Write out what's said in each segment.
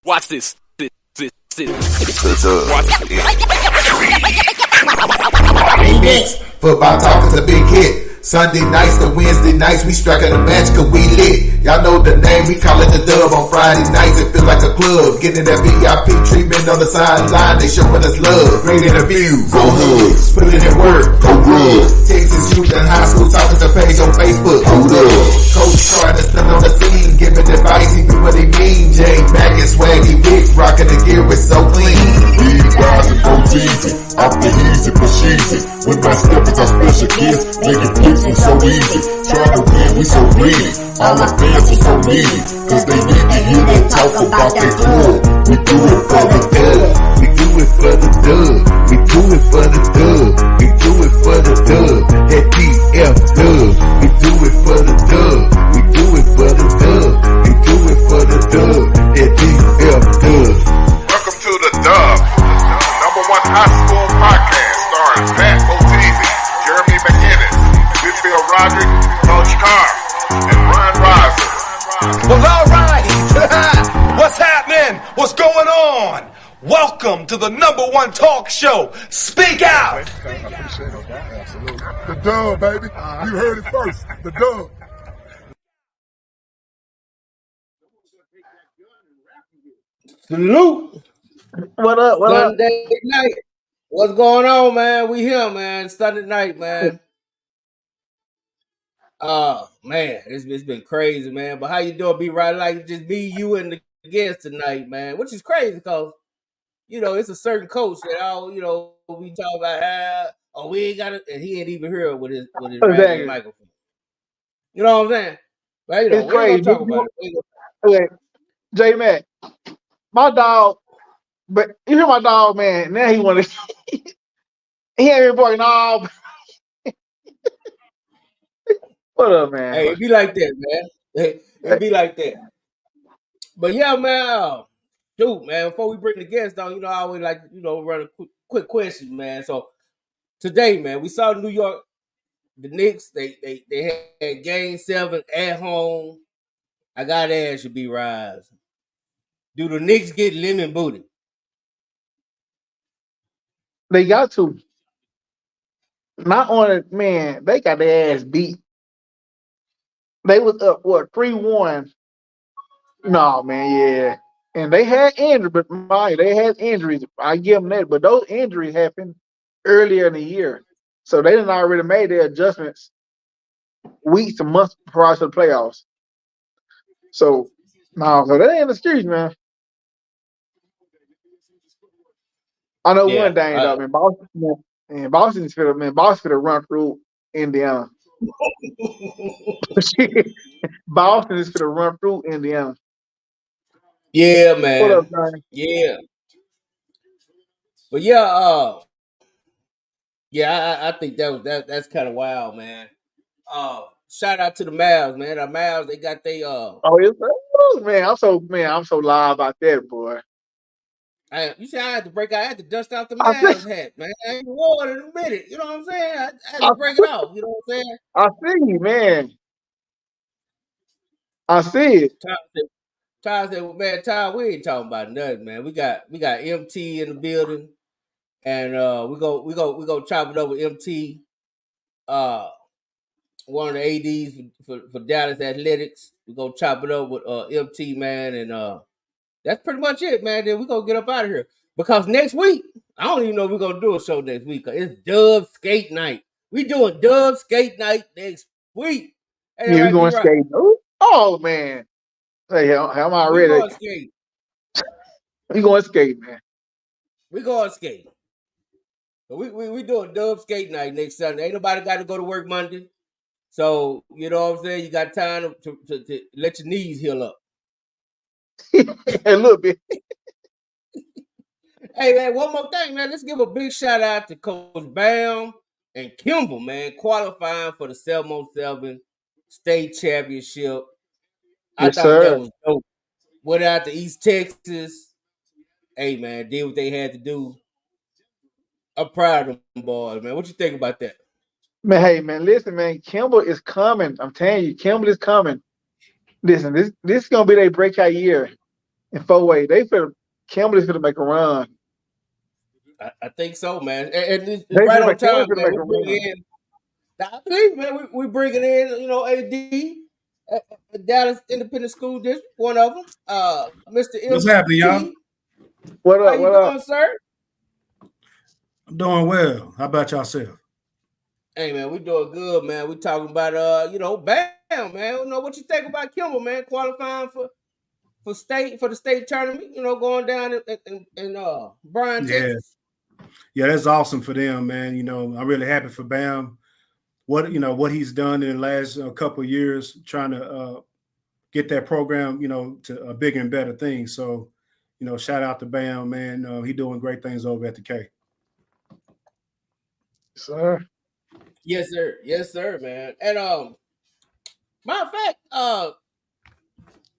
Watch this. Next, football talk is a big hit. Sunday nights to Wednesday nights, we striking a match cause we lit. Y'all know the name, we call it the Dub. On Friday nights, it feels like a club. Getting that VIP treatment on the sideline, they showing us love. Great interviews, go Hoods. Putting in work, go good. Texas youth and high school talking to page on Facebook, hold up. Coach trying to stand on the scene, giving advice, he do what he mean. Jay Mack and Swaggy Vic, rocking the gear, it's so clean. We rise and go easy, off the easy for cheesy. With my steppers, our special gifts, making fixing so easy. Trying to win, we so greedy. All our fans are so needy, cause they need to hear them talk about that club. We do it for the dub. We do it for the dub. We do it for the dub. We do it for the dub. That DF dub. We do it for the dub. We do it for the dub. We do it for the dub. That DF dub. Welcome to the Dub, number one high school podcast starring Pat Oteezy, Jeremy McInnes, Whitfield Roderick, Coach Carr, and Ron Riser. Well, all right. What's happening? What's going on? Welcome to the number one talk show. Speak out. The Dub, baby. You heard it first. The Dub. Salute. What up? What up? Sunday night. What's going on, man? We here, man. Sunday night, man. Man, it's been crazy, man. But how you doing? Be right, like just be you and the guest tonight, man. Which is crazy because it's a certain coach that all we talk about. We ain't got it, and he ain't even here with his Exactly. microphone. You know what I'm saying? But It's we crazy. ain't gonna talk about it. Okay, J Mac, my dog. But you hear my dog, man. Now he want to. He ain't even barking all. What up, man? Hey, it be like that, man. It be like that. But yeah, man. Dude, man, before we bring the guests on, I always like, run a quick question, man. So today, man, we saw New York, the Knicks, they had game 7 at home. I gotta ask you, B-Rise. Do the Knicks get lemon booty? They got to. Not on it, man. They got their ass beat. They was up 3-1. No, man, yeah. And they had injuries, but they had injuries. I give them that, but those injuries happened earlier in the year, so they done already made their adjustments weeks and months prior to the playoffs. So that ain't an excuse, man. I know one thing though, man. Boston's finna run through Indiana. Boston is finna run through Indiana. Yeah, man. What up, man? Yeah. But yeah, I think that's kind of wild, man. Shout out to the Mavs, man. The Mavs, they got they Man, I'm so live about that, boy. You see, I had to I had to dust out the Mavs hat, man. I ain't wore it in a minute. You know what I'm saying? I had to break it off. You know what I'm saying? I see you, man. I see it. Ty said, well, man, Ty, we ain't talking about nothing, man. We got MT in the building, and we go chop it over MT. One of the ADs for Dallas Athletics. We go chop it up with MT, man, and that's pretty much it, man. Then we gonna get up out of here because next week I don't even know if we're gonna do a show next week. It's Dub Skate Night. We doing Dub Skate Night next week. Hey, yeah, we going skate. Oh man, hey, I'm already. We going skate. We going skate, man. We going skate. We doing Dub Skate Night next Sunday. Ain't nobody got to go to work Monday. So, you know what I'm saying? You got time to let your knees heal up. A little bit. Hey, man, one more thing, man. Let's give a big shout out to Coach Bam and Kimball, man, qualifying for the 7-on-7 state championship. I thought that was dope. Went out to East Texas. Hey, man, did what they had to do. I'm proud of them boys, man. What you think about that? Man, hey, man, listen, man. Kimball is coming. I'm telling you, Kimball is coming. Listen, this is gonna be their breakout year. in 4A. Kimberly's gonna make a run. I think so, man. And it's They right feel on like Kimberly's time, gonna man. make We a bring run. in. I believe, man, we bringing in, AD, Dallas Independent School District, one of them, Mr. What's happening, y'all? MT. What How up? you What up? doing, sir? I'm doing well. How about yourself? Hey, man, we doing good, man. We talking about, Bam, man. What you think about Kimball, man, qualifying for the state tournament, going down in Bryan, Yeah, Texas. that's awesome for them, man. I'm really happy for Bam. What he's done in the last couple of years, trying to get that program, to a bigger and better thing. So, shout out to Bam, man. He doing great things over at the K. Sir. Yes, sir. Yes, sir, man. And matter of fact,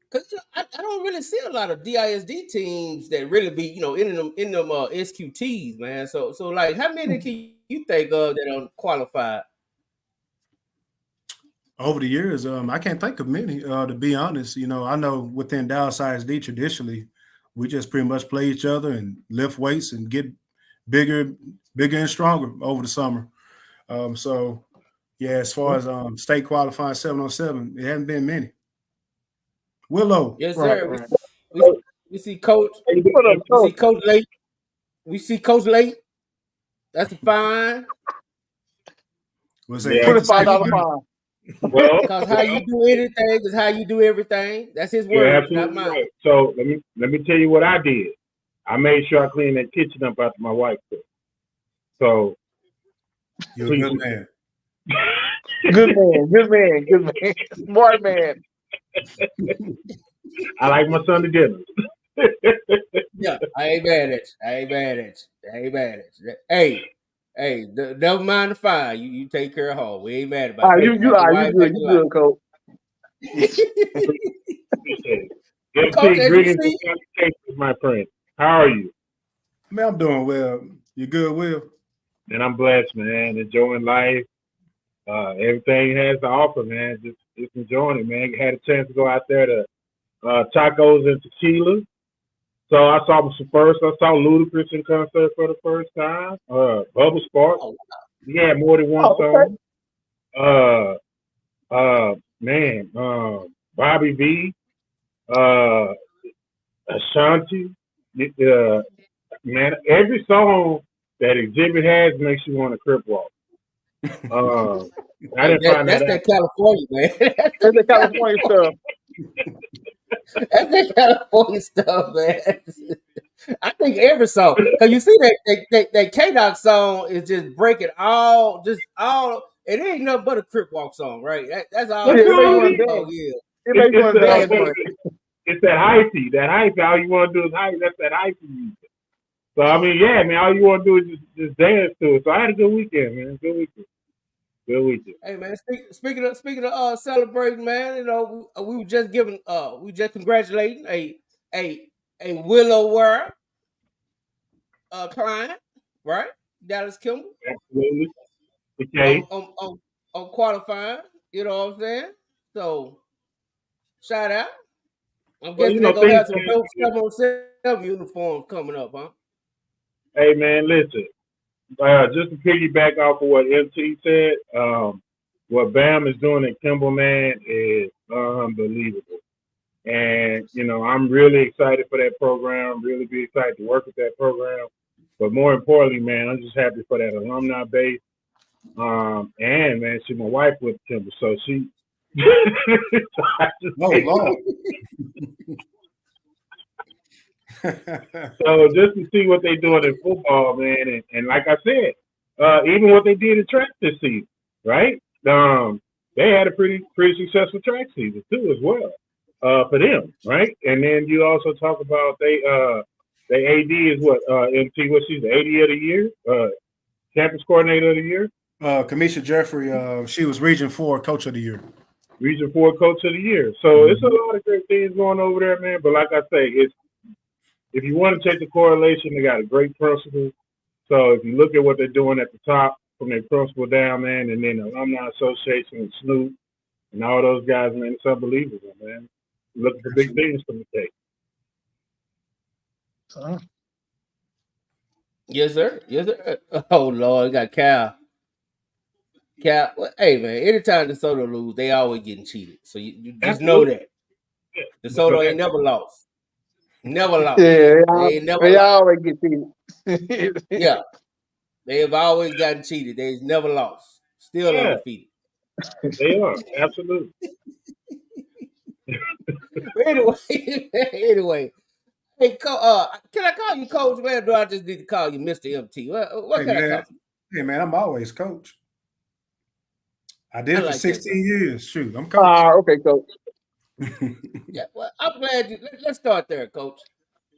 because I don't really see a lot of DISD teams that really be in them SQTs, man. So like, how many can you think of that don't qualify? Over the years, I can't think of many. To be honest, I know within Dallas ISD traditionally, we just pretty much play each other and lift weights and get bigger and stronger over the summer. So yeah, as far as state qualifying 7-on-7, it hasn't been many. Willow. Yes, Right, sir. right. We see Coach. What up, We see Coach? Coach Late. We see Coach Late. That's a fine. Was that $25 fine. Well, Because how you do anything is how you do everything. That's his you're words, not absolutely mine. right. So let me tell you what I did. I made sure I cleaned that kitchen up after my wife cooked. So You're a good man. Good man. Smart man. I like my son to dinner. Yeah, I ain't mad at you. Hey, never mind the fine. You take care of home. We ain't mad about it. You good, Coach. Coach, MT, as you greetings see, and salutations, my friend. How are you? Man, I'm doing well. You good, Will? And I'm blessed, man. Enjoying life. Everything has to offer, man. Just enjoying it, man. Had a chance to go out there to tacos and tequila. So I saw them first. I saw Ludacris in concert for the first time. Bubba Sparks. He had more than one song. Bobby V. Ashanti. Man, every song that Exhibit has makes you want to crip walk. I didn't find that's that California, man. That's the California stuff. That's that California stuff, man. I think every song, because you see that K-Dot song is just breaking all. It ain't nothing but a crip walk song, right? That's all Yeah, that it makes you want to song dance. is. It makes you want to dance. It's that hypey. That hype. All you want to do is hype. That's that hypey music. So I mean, yeah, man. All you want to do is just dance to it. So I had a good weekend, man. Good weekend. Hey, man. Speaking of celebrating, man. We were just congratulating a Willow Ware client, right? Dallas Kimball. Absolutely. Okay. On qualifying. You know what I'm saying? So shout out. I'm guessing they're gonna have some dope 7-on-7 uniforms coming up, huh? Hey, man, listen. Just to piggyback off of what MT said, what Bam is doing at Kimball, man, is unbelievable. And, I'm really excited for that program, really be excited to work with that program. But more importantly, man, I'm just happy for that alumni base. And, man, my wife with Kimball, so she... Lord. So just to see what they're doing in football, man, and like I said, even what they did in track this season, right? They had a pretty successful track season too, as well, for them, right? And then you also talk about they AD is what MT, what she's the AD of the year, campus coordinator of the year. Kamisha Jeffrey, she was Region 4 Coach of the Year. Region 4 Coach of the Year. So it's a lot of great things going over there, man. But like I say, if you want to take the correlation, they got a great principal. So if you look at what they're doing at the top, from their principal down, man, and then the Alumni Association and Snoop and all those guys, man, it's unbelievable, man. Looking for big things from the state. Yes, sir. Yes, sir. Oh Lord, you got Cal. Cal, well, hey man, anytime the Soto lose, they always getting cheated. So you just know Absolutely. that Yeah. the Because Soto ain't never lost. Never lost. Yeah, They ain't never they lost. always get cheated. Yeah, they have always gotten cheated. They've never lost. Still yeah, undefeated. they are. Absolutely. But anyway, anyway, hey, can I call you Coach, man? Or do I just need to call you Mr. MT? What Hey can I man, call you? hey man, I'm always coach. I did I it for like that, brother. 16 years. Shoot, I'm coach. Okay, coach. Yeah, well, I'm glad let's start there, Coach.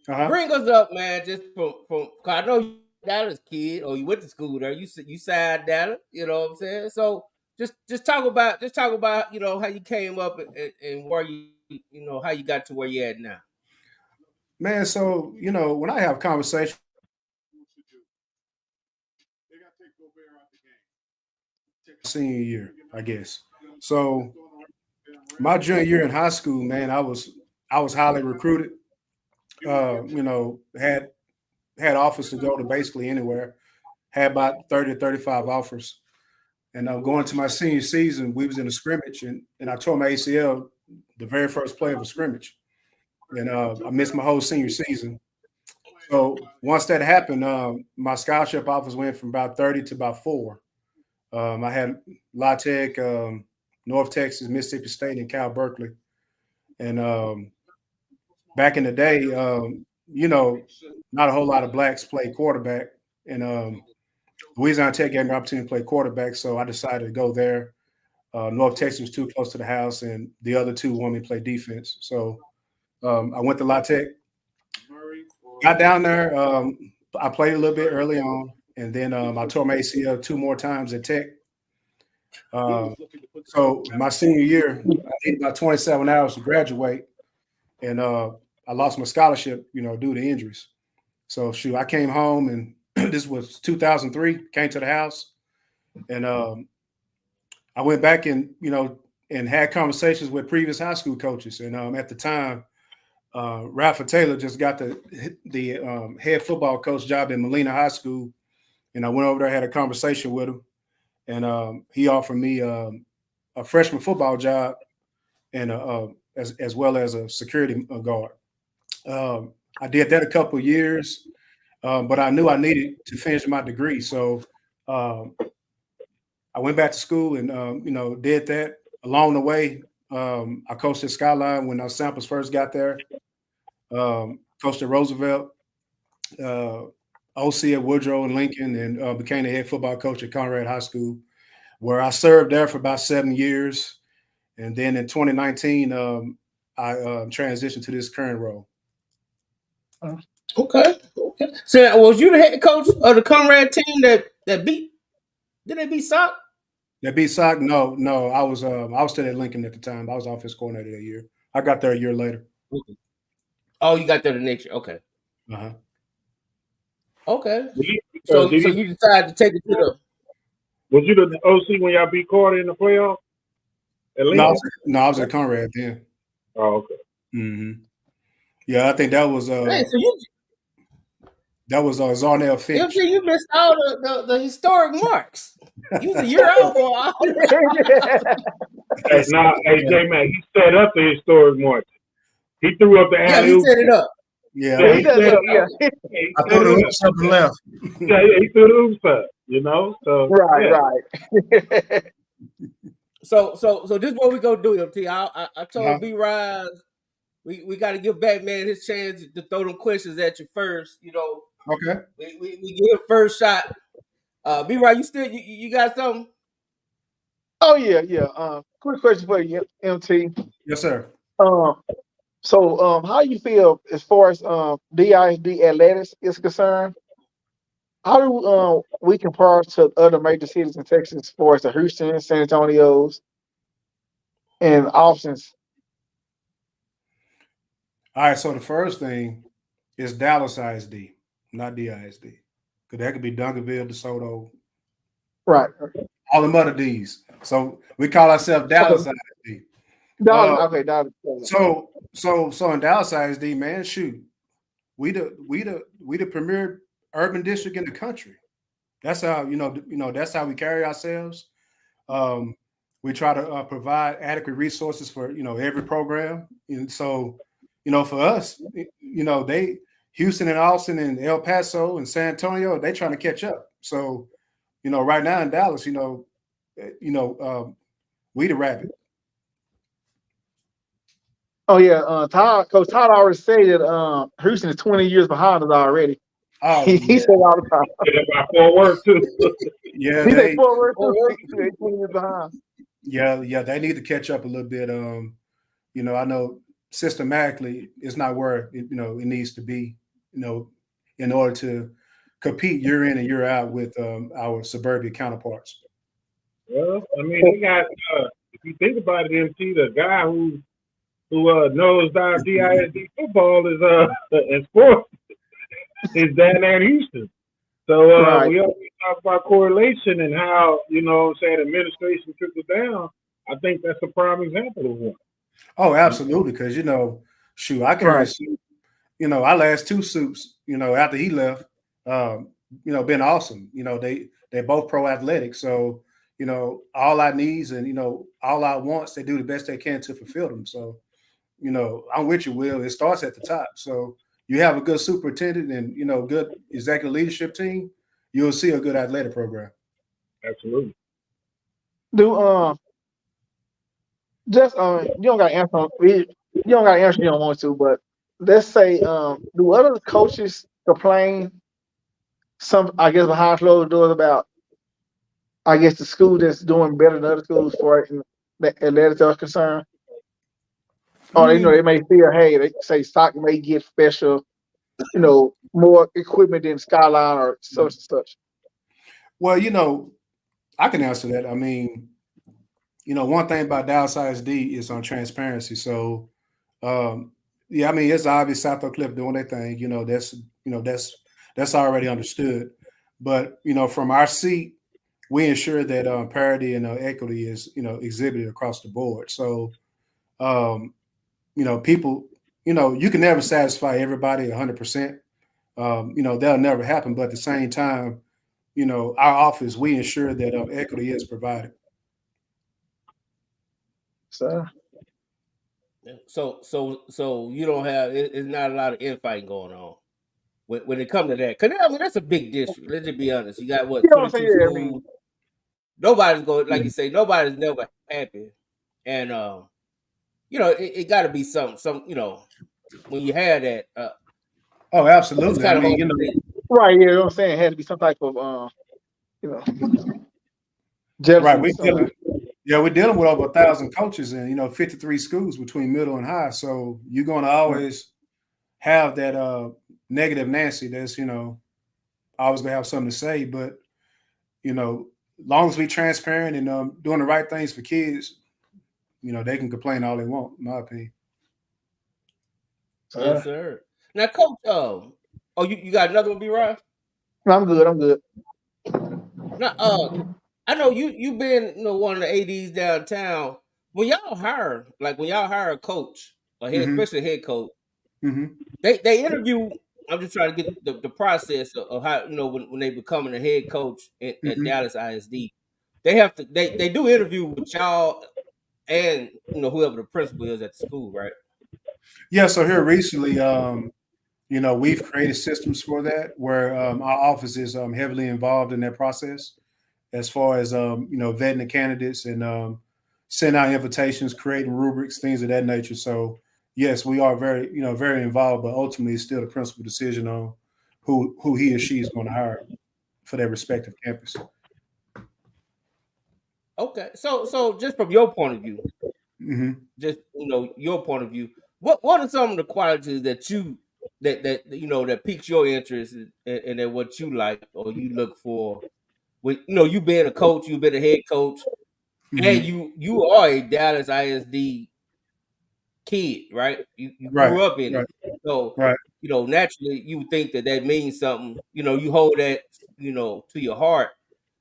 Uh-huh. Bring us up, man. Just from cause I know you Dallas kid, or you went to school there. You signed Dallas. You know what I'm saying? So just talk about how you came up and where you how you got to where you at now. Man, so when I have conversations senior year, I guess. So my junior year in high school, man, I was highly recruited. Had offers to go to basically anywhere. Had about 30 to 35 offers. And going to my senior season, we was in a scrimmage and I tore my ACL the very first play of a scrimmage. And I missed my whole senior season. So once that happened, my scholarship offers went from about 30 to about 4. I had La Tech, North Texas, Mississippi State, and Cal Berkeley. And back in the day, not a whole lot of blacks played quarterback. And Louisiana Tech gave me an opportunity to play quarterback, so I decided to go there. North Texas was too close to the house, and the other two wanted me to play defense. So I went to La Tech, got down there. I played a little bit early on, and then I tore my ACL 2 more times at Tech. So my senior year, I needed about 27 hours to graduate, and I lost my scholarship, due to injuries. So shoot, I came home, and this was 2003. Came to the house, and I went back and had conversations with previous high school coaches. And at the time, Rafa Taylor just got the head football coach job in Molina High School, and I went over there, had a conversation with him, and he offered me a freshman football job and as well as a security guard. I did that a couple of years, but I knew I needed to finish my degree, so um, I went back to school and did that. Along the way, I coached at Skyline when our samples first got there. Coached at Roosevelt, uh, OC at Woodrow and Lincoln, and became the head football coach at Conrad High School, where I served there for about 7 years. And then in 2019, I transitioned to this current role. Okay. Okay. So was you the head coach of the Conrad team that beat? Did they beat Sock? That beat Sock? No. I was still at Lincoln at the time. I was offense coordinator that year. I got there a year later. Oh, you got there the next year. Okay. Uh-huh. Okay. So So you decided to take it to the. was you the OC when y'all beat Carter in the playoff? At Lincoln? I was at Conrad then. Oh, okay. Mm-hmm. Yeah, I think that was Hey, so you Zarnell Finch. you missed all the historic marks. You was a year out for all. Hey, J Man, he set up the historic march. He threw up the Yeah, alley he oop. set it up. Yeah, He set it up. Yeah. He I set threw it the up. hoops up and left. Yeah, he threw the hoops up. So Right. So this is what we gonna do, MT. I told Uh-huh. B Rise we got to give Batman his chance to throw them questions at you first. Okay. We give him first shot. B Rise, you still you got something? Oh yeah. Quick question for you, MT. Yes, sir. So how you feel as far as DISD athletics is concerned? How do we compare to other major cities in Texas as far as the Houston, San Antonio's, and Austin's? All right. So the first thing is Dallas ISD, not DISD, because that could be Duncanville, DeSoto, Right. all them other D's. So we call ourselves Dallas ISD. Dallas. Okay, Dallas. So in Dallas ISD, man, shoot, we the premier urban district in the country. That's how that's how we carry ourselves. Um, we try to provide adequate resources for every program, and so for us, they Houston and Austin and El Paso and San Antonio, they trying to catch up. So right now in Dallas, we the rabbit. Oh yeah, Coach Todd already said that Houston is 20 years behind us already. Oh He yeah, said all the time. About 4 work too. yeah, He said they forward too. He said 20 years behind. yeah, they need to catch up a little bit. I know systematically it's not where it needs to be. In order to compete year in and year out with our suburban counterparts. Well, I mean, they got. If you think about it, MC, the guy who knows our DISD football is in sports is down there in Houston. So Right. we always talk about correlation and how administration trickles down. I think that's a prime example of one. Oh, absolutely, because shoot, I carry Right. suit. Our last two suits, after he left, been awesome. They're both pro athletic, so all our needs and all our wants, they do the best they can to fulfill them. So I'm with you, Will. It starts at the top. So you have a good superintendent and good executive leadership team, you'll see a good athletic program. Absolutely. Do just you don't got to answer. You don't got to answer. You don't want to, but let's say do other coaches complain? I guess behind closed doors about I guess the school that's doing better than other schools for the athletics are concerned. I Or mean, they may feel, hey, they say stock may get special, more equipment than Skyline or such and such. well, I can answer that. I mean, one thing about Dallas ISD is on transparency. So, yeah, I mean, it's obvious South Oak Cliff doing their thing. That's already understood. But from our seat, we ensure that parity and equity is exhibited across the board. So, people, you can never satisfy everybody 100%. That'll never happen. But at the same time, our office, we ensure that equity is provided. So So you don't have it's not a lot of infighting going on when it comes to that. Because I mean that's a big district. Let's just be honest. You got what you know what I'm 22 saying? Yeah, I schools. mean, Nobody's going like you say. Nobody's never happy, and it got to be some when you have that. Oh, It's absolutely. I kind of mean, hard to say. right, yeah, you know what I'm saying? It had to be some type of you know, jealousy right. or something. We're dealing with over 1,000 coaches and 53 schools between middle and high. So you're going to always have that negative Nancy. That's always gonna have something to say. But long as we transparent and doing the right things for kids, they can complain all they want. In my opinion. Yes, sir. Now, coach. Oh, you got another one, B. Ryan? No, I'm good. I'm good. Now, I know you been one of the ads downtown. When y'all hire a coach, Mm-hmm. especially a head coach, Mm-hmm. they interview. I'm just trying to get the process of how when they becoming a head coach at Mm-hmm. Dallas ISD. They have to they do interview with y'all and whoever the principal is at the school, right? Yeah. So here recently, we've created systems for that where our office is heavily involved in that process as far as vetting the candidates and sending out invitations, creating rubrics, things of that nature. So yes, we are very involved, but ultimately it's still the principal decision on who he or she is going to hire for their respective campus. Okay, so just from your point of view, Mm-hmm. just your point of view, what are some of the qualities that that piques your interest and that what you like or you look for with you being a coach, you've been a head coach, and Mm-hmm. you are a Dallas ISD kid, right? You Right, grew up in it, right, so right. naturally you would think that means something. You hold that to your heart.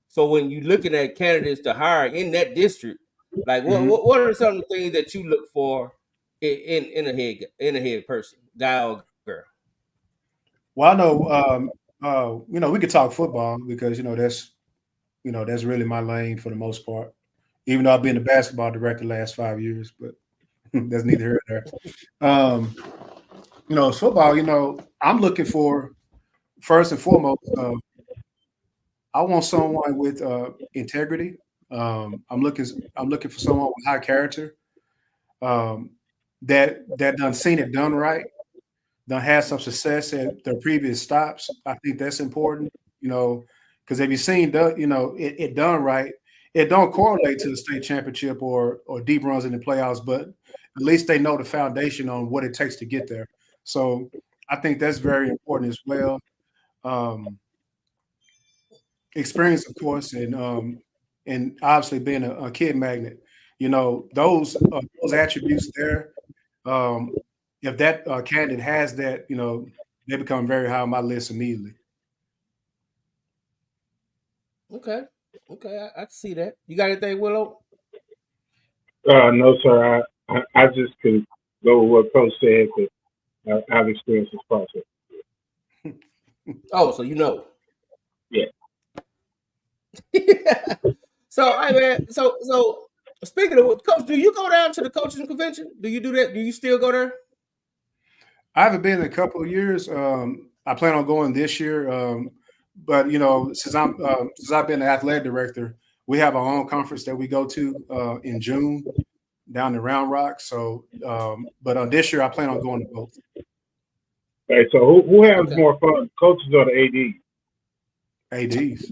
So when you're looking at candidates to hire in that district, like what Mm-hmm. what, what are some of the things that you look for in a head person, guy or girl? Well, I know, we could talk football because that's really my lane for the most part. Even though I've been the basketball director the last 5 years, but that's neither here nor there. Football. I'm looking for first and foremost. I want someone with integrity. I'm looking for someone with high character. Um, that done seen it done right, done had some success at their previous stops. I think that's important. Because if you've seen it done right, it don't correlate to the state championship or deep runs in the playoffs, but at least they know the foundation on what it takes to get there. So I think that's very important as well. Um, Experience, of course, and obviously being a kid magnet. Those attributes there. Um, if that candidate has that, they become very high on my list immediately. Okay. Okay, I can see that. You got anything, Willow? No, sir. I just could go with what Coach said because I've experienced this process. Oh, so you know. Yeah. So, hey man. So speaking of coach, do you go down to the coaches convention? Do you do that? Do you still go there? I haven't been in a couple of years. I plan on going this year, but since I've been the athletic director, we have our own conference that we go to in June down in Round Rock. So, but this year I plan on going to both. Okay, so who has Okay. more fun, coaches or the ADs? ADs.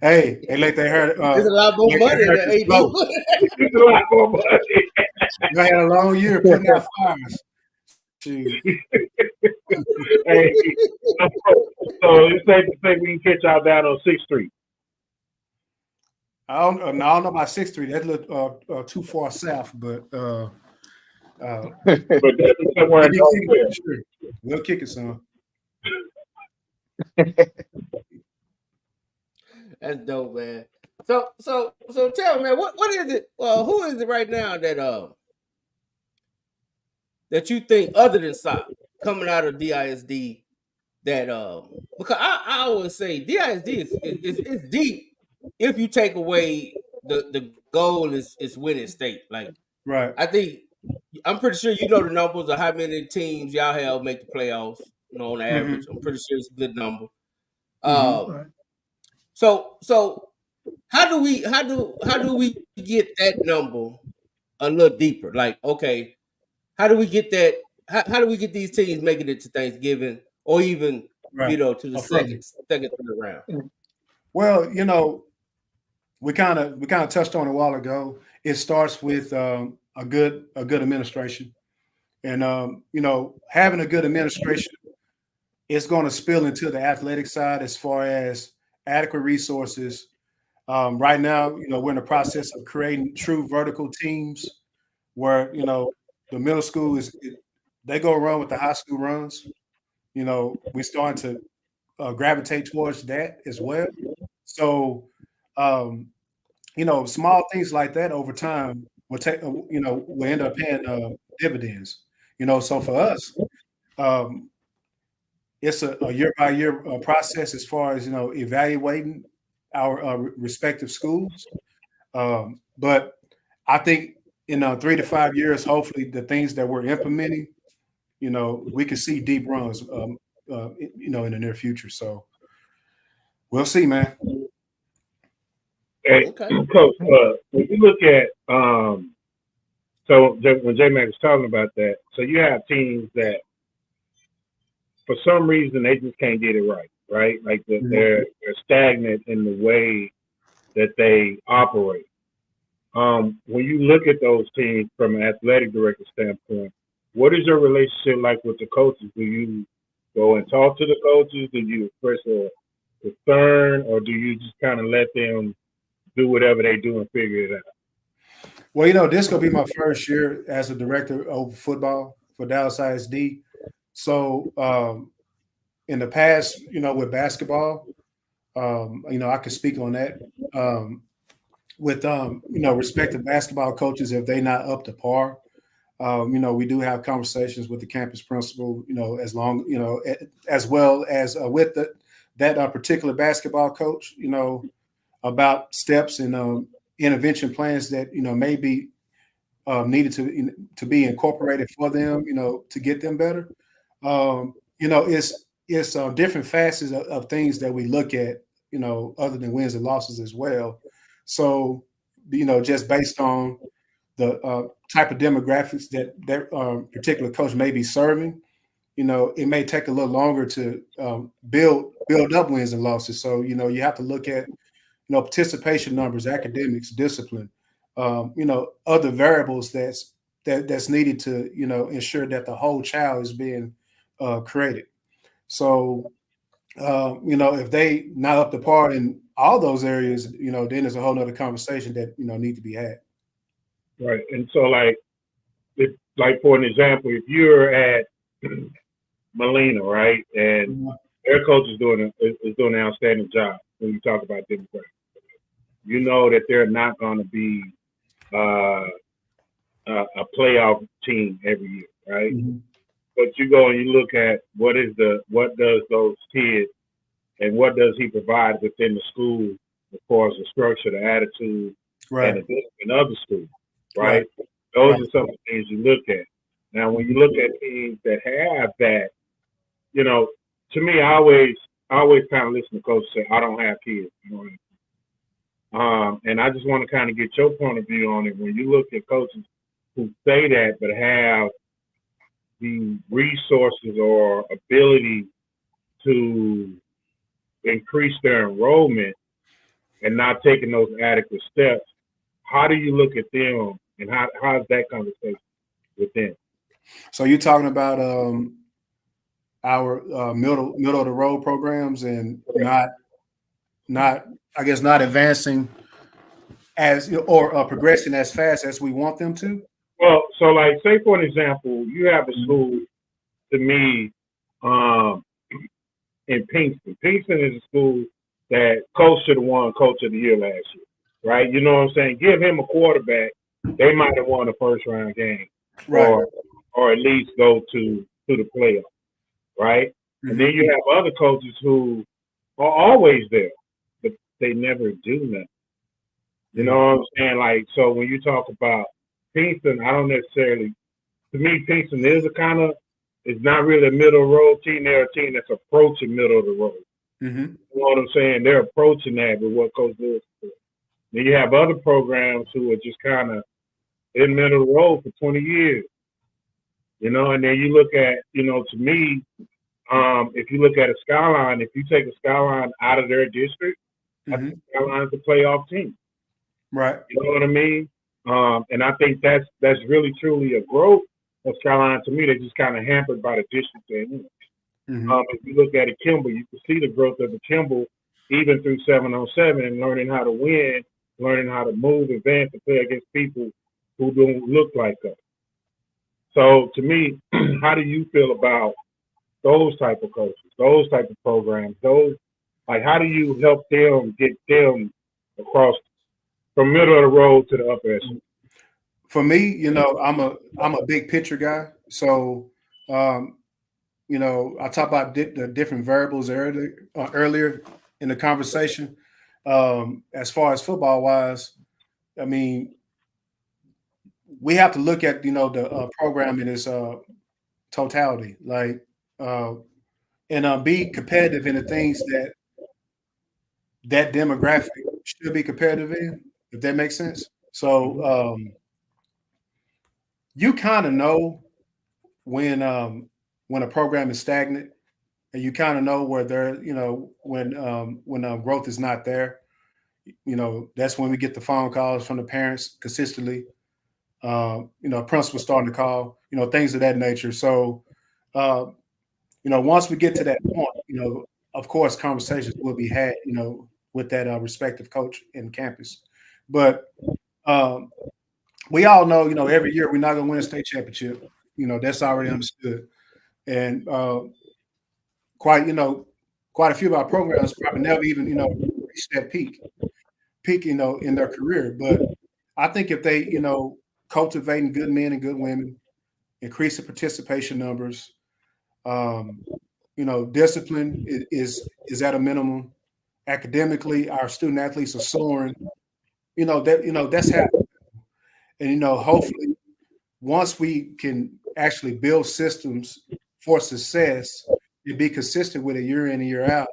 Hey, like they heard. There's a lot more Like money they in heard the this flow. It's a lot more money. I had a long year putting out fires. Shoot. Hey, so it's safe to say we can catch y'all down on 6th Street. I don't know about 6th Street. That looked too far south, but But definitely somewhere in Northwest. sure. We'll kick it some. That's dope, man. So tell me, man, what is it? Who is it right now that you think other than SOP coming out of DISD that because I always say DISD is deep if you take away the goal is winning state. Like Right. I'm pretty sure you know the numbers of how many teams y'all have make the playoffs, on average. I'm pretty sure it's a good number. So how do we get that number a little deeper? Like, okay, how do we get that? How do we get these teams making it to Thanksgiving or even Right. to the second third round? Well, we kind of touched on it a while ago. It starts with a good administration, and having a good administration is going to spill into the athletic side as far as adequate resources. Right now, we're in the process of creating true vertical teams where the middle school they go run with the high school runs. We're starting to gravitate towards that as well. So, small things like that over time will will end up paying dividends. So for us, it's a year by year process as far as evaluating our respective schools. But I think in 3 to 5 years, hopefully, the things that we're implementing, we can see deep runs, in the near future. So we'll see, man. Hey, Okay. Coach, when you look at so when J Mac was talking about that, so you have teams that for some reason they just can't get it right? Like they're stagnant in the way that they operate. When you look at those teams from an athletic director standpoint, what is your relationship like with the coaches? Do you go and talk to the coaches? Do you express a concern, or do you just kind of let them do whatever they do and figure it out? Well, this gonna be my first year as a director of football for Dallas ISD. So in the past, with basketball, I could speak on that. With respective basketball coaches, if they not up to par, We do have conversations with the campus principal, as long, as well as with that particular basketball coach, about steps and intervention plans that, may be needed to be incorporated for them, to get them better. It's different facets of things that we look at, other than wins and losses as well. So, just based on the type of demographics that particular coach may be serving, it may take a little longer to build up wins and losses. So, you have to look at, participation numbers, academics, discipline, other variables that's needed to, ensure that the whole child is being created. So, if they not up to par in all those areas, then there's a whole nother conversation that, need to be had. Right. And so, like for an example, if you're at Molina, right, and their coach is doing an outstanding job when you talk about demographics, you know that they're not going to be a playoff team every year, right? Mm-hmm. But you go and you look at what does those kids and what does he provide within the school as far as the structure, the attitude, Right. and the discipline of the school, right? Those are some of the things you look at. Now, when you look at teams that have that, to me, I always kind of listen to coaches say, "I don't have kids." And I just want to kind of get your point of view on it. When you look at coaches who say that but have the resources or ability to increase their enrollment and not taking those adequate steps, how do you look at them, and how's that conversation with them? So you're talking about our middle of the road programs and not I guess not advancing as or progressing as fast as we want them to. Well, so like say for an example, you have a school to me in Pinkston. Pinkston is a school that coach should have won coach of the year last year, right? You know what I'm saying? Give him a quarterback, they might have won a first round game, Right. or at least go to the playoffs, right? Mm-hmm. And then you have other coaches who are always there, but they never do nothing. You know what I'm saying? Like, so when you talk about Pinkston, I don't necessarily, to me, Pinkston is it's not really a middle of the road team. They're a team that's approaching middle of the road. Mm-hmm. You know what I'm saying? They're approaching that with what Coach Lewis is. Then you have other programs who are just kind of in the middle of the road for 20 years. And then you look at, to me, if you look at a Skyline, if you take a Skyline out of their district, I think Skyline's a playoff team. Right. You know what I mean? And I think that's really truly a growth of Skyline. To me, they're just kind of hampered by the district they're in. If you look at a Kimball, you can see the growth of the Kimball even through 7-on-7 and learning how to win, learning how to move, advance, and play against people who don't look like us. So to me, how do you feel about those type of coaches, those type of programs, how do you help them get them across from middle of the road to the upper echelon? For me, I'm a big picture guy. So, I talked about the different variables earlier in the conversation. As far as football wise, I mean, we have to look at the program in its totality, and be competitive in the things that demographic should be competitive in, if that makes sense. So you kind of know when a program is stagnant, and you kind of know where they're, when growth is not there. That's when we get the phone calls from the parents consistently. Principals starting to call, things of that nature. So, once we get to that point, of course, conversations will be had, with that respective coach in campus. But we all know, every year we're not going to win a state championship. That's already understood. And quite a few of our programs probably never even, reach that peak, in their career. But I think if they, cultivating good men and good women, increase the participation numbers. Discipline is at a minimum. Academically, our student athletes are soaring. That's happening. And hopefully, once we can actually build systems for success and be consistent with it year in and year out,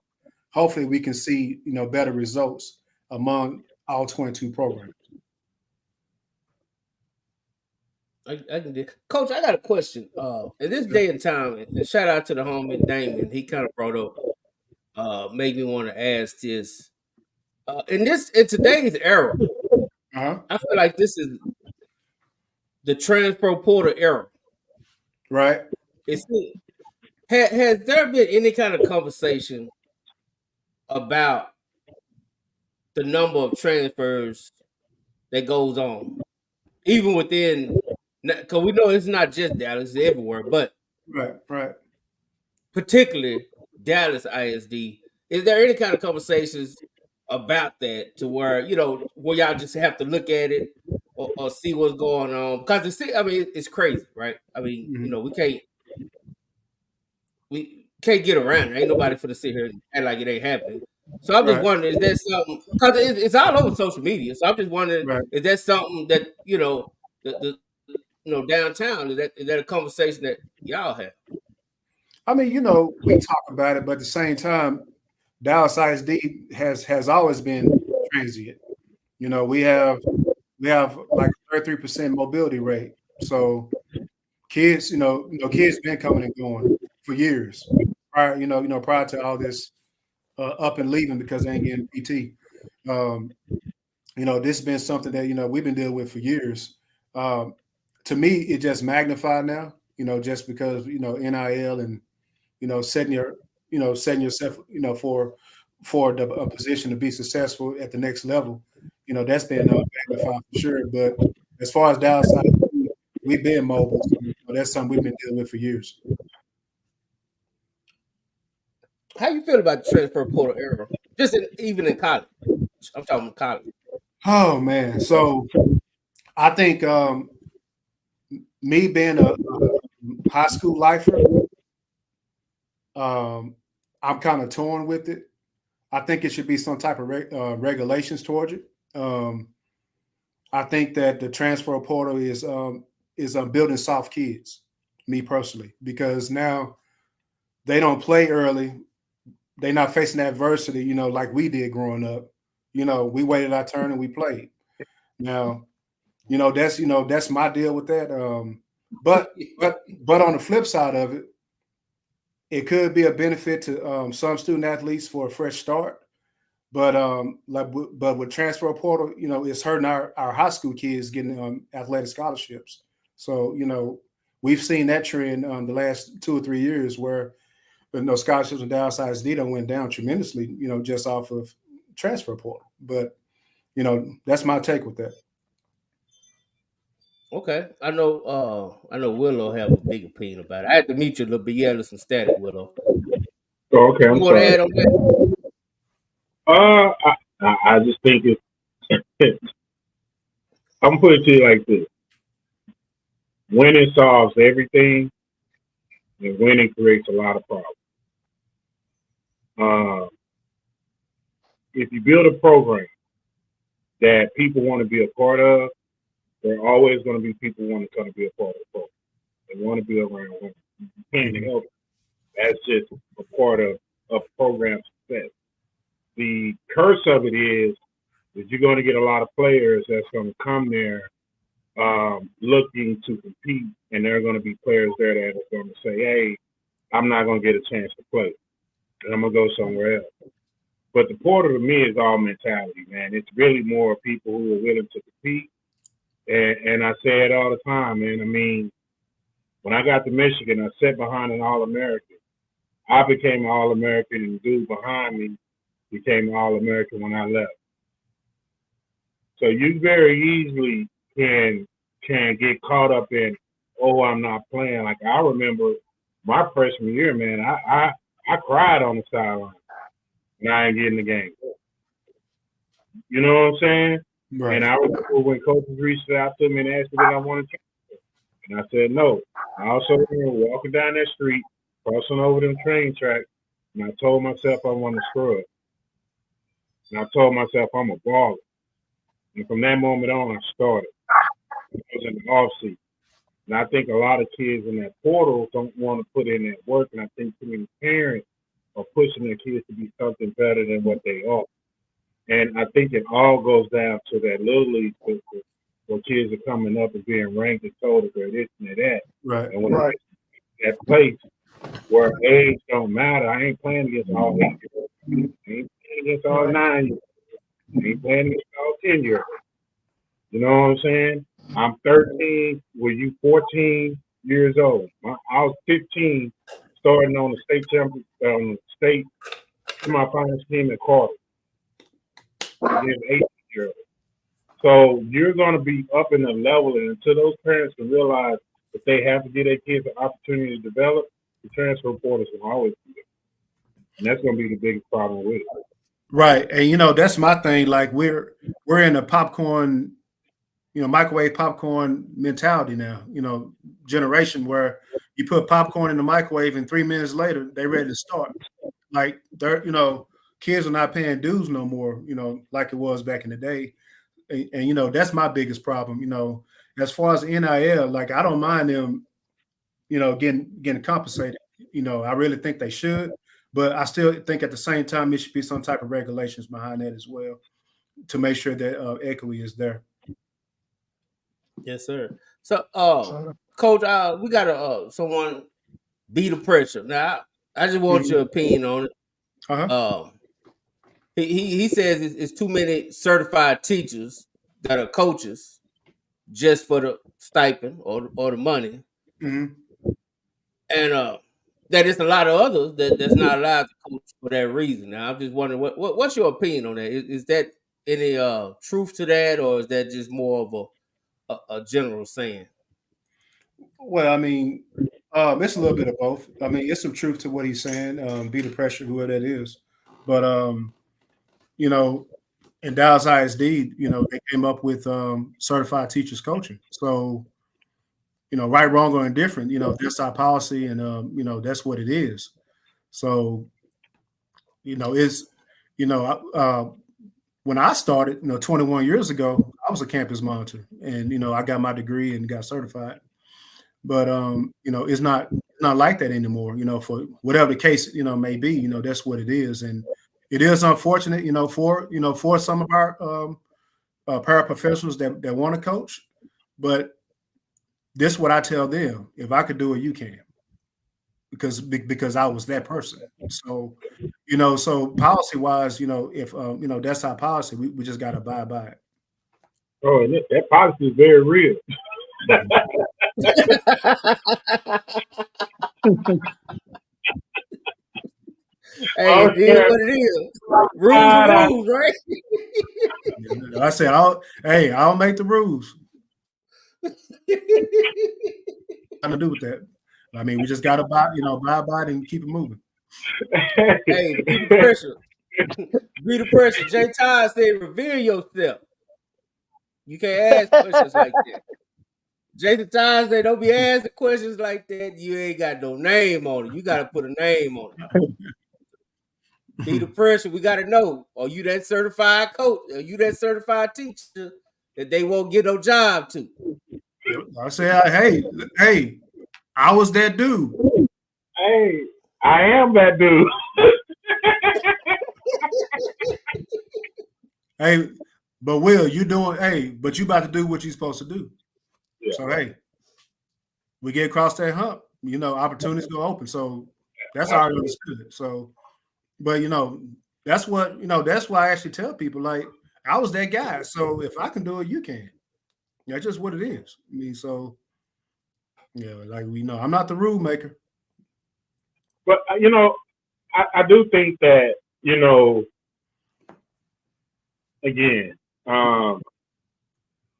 hopefully we can see better results among all 22 programs. I can do. Coach, I got a question. In this day and time, and shout out to the homie Damon, he kind of brought up, made me want to ask this. In today's era, Uh-huh. I feel like this is the transfer portal era. Right. Has there been any kind of conversation about the number of transfers that goes on, even within? Because we know it's not just Dallas; it's everywhere, but Right. particularly Dallas ISD. Is there any kind of conversations about that to where where y'all just have to look at it or see what's going on? Because it's crazy, right? I mean, Mhm. we can't get around it. Ain't nobody for to sit here and act like it ain't happening. So I'm just Right. wondering, is that something? Because it's all over social media. So I'm just wondering, Right. is that something that the downtown, is that a conversation that y'all have? I mean, we talk about it, but at the same time, Dallas ISD has always been transient. We have like 33% mobility rate. So kids, kids been coming and going for years prior to all this up and leaving because they ain't getting PT. This has been something that we've been dealing with for years. To me, it just magnified now. Just because NIL and setting yourself for a position to be successful at the next level. That's been magnified for sure. But as far as downside, we've been mobile. So, that's something we've been dealing with for years. How you feel about the transfer portal era? Even in college. I'm talking college. Oh man, so I think me being a high school lifer, I'm kind of torn with it. I think it should be some type of regulations towards it. I think that the transfer portal is building soft kids, me personally, because now they don't play early. They're not facing adversity, like we did growing up. We waited our turn and we played. Now, that's my deal with that. But on the flip side of it, it could be a benefit to some student athletes for a fresh start. But but with transfer portal, it's hurting our high school kids getting athletic scholarships. So we've seen that trend the last 2 or 3 years where scholarships and downside D don't went down tremendously. Just off of transfer portal. But that's my take with that. Okay, I know. Willow have a big opinion about it. I had to meet you a little bit. Yeah, some static, Willow. Oh, okay, You I'm want to sorry. add on that? I just think it's. I'm put it to you like this: winning solves everything, and winning creates a lot of problems. If you build a program that people want to be a part of, there are always going to be people want to be a part of the program. They want to be around women. You can't help it. That's just a part of program success. The curse of it is that you're going to get a lot of players that's going to come there looking to compete, and there are going to be players there that are going to say, hey, I'm not going to get a chance to play, and I'm going to go somewhere else. But the portal to me is all mentality, man. It's really more people who are willing to compete. And I say it all the time, man. I mean, when I got to Michigan, I sat behind an All-American. I became an All-American, and the dude behind me became an All-American when I left. So you very easily can get caught up in, oh, I'm not playing. Like I remember my freshman year, man, I cried on the sideline and I ain't getting the game. You know what I'm saying? Right. And I remember when coaches reached out to me and asked me if I wanted to, and I said no. I also remember walking down that street, crossing over them train tracks, and I told myself I want to scrub. And I told myself I'm a baller. And from that moment on, I started. I was in the off season. And I think a lot of kids in that portal don't want to put in that work. And I think too many parents are pushing their kids to be something better than what they are. And I think it all goes down to that little league system where kids are coming up and being ranked and told that they're this and they're that. Right. And when Right. that place where age don't matter, I ain't playing against all 8-year-olds. I ain't playing against all 9-year-olds. I ain't playing against all 10-year-olds. You know what I'm saying? I'm 13. Were you 14 years old? I was 15, starting on the state champion, state semifinals team at Carter against 18-year-olds. So you're going to be up in the level, and until those parents can realize that they have to give their kids an opportunity to develop, the transfer portals will always be there. And that's going to be the biggest problem with it. Right. And that's my thing. Like we're in a popcorn, microwave popcorn mentality now, generation where you put popcorn in the microwave and 3 minutes later they're ready to start. Like they're, kids are not paying dues no more, like it was back in the day. And that's my biggest problem. As far as NIL, like I don't mind them, getting compensated. I really think they should, but I still think at the same time there should be some type of regulations behind that as well to make sure that equity is there. Yes, sir. So, Coach, we got someone be the pressure. Now, I just want your opinion on it. Uh-huh. He says it's too many certified teachers that are coaches just for the stipend or the money, Mm-hmm. and that it's a lot of others that's not allowed to coach for that reason. Now, I'm just wondering what's your opinion on that? Is that any truth to that, or is that just more of a general saying? Well, I mean, it's a little bit of both. I mean, it's some truth to what he's saying. Be the pressure, whoever that is, but in Dallas ISD, they came up with certified teachers coaching. So, right, wrong, or indifferent, that's our policy, and that's what it is. So, it's when I started, 21 years ago, I was a campus monitor, and I got my degree and got certified. But it's not like that anymore. For whatever the case may be. That's what it is, and it is unfortunate. For some of our paraprofessionals that want to coach, but this is what I tell them: if I could do it, you can, because I was that person. So so policy wise, if that's our policy, we just got to abide by it. Oh, and that policy is very real. Hey, it is what it is. Rules are rules, right? I say, I'll make the rules. Nothing to do with that. I mean, we just got to abide by it and keep it moving. Hey, be the pressure. Be the pressure. Jay Todd said, reveal yourself. You can't ask questions like that. Jason Todd said, don't be asking questions like that. You ain't got no name on it. You got to put a name on it. Be the pressure. We got to know. Are you that certified coach? Are you that certified teacher that they won't get no job to? I say, hey, I was that dude. Hey, I am that dude. Hey, but Will, but you about to do what you're supposed to do. Yeah. So hey, we get across that hump, opportunities go open. So that's how I understood it. So, but that's why I actually tell people, like, I was that guy. So if I can do it, you can. That's just what it is. I mean, so like I'm not the rule maker. But I do think that, again,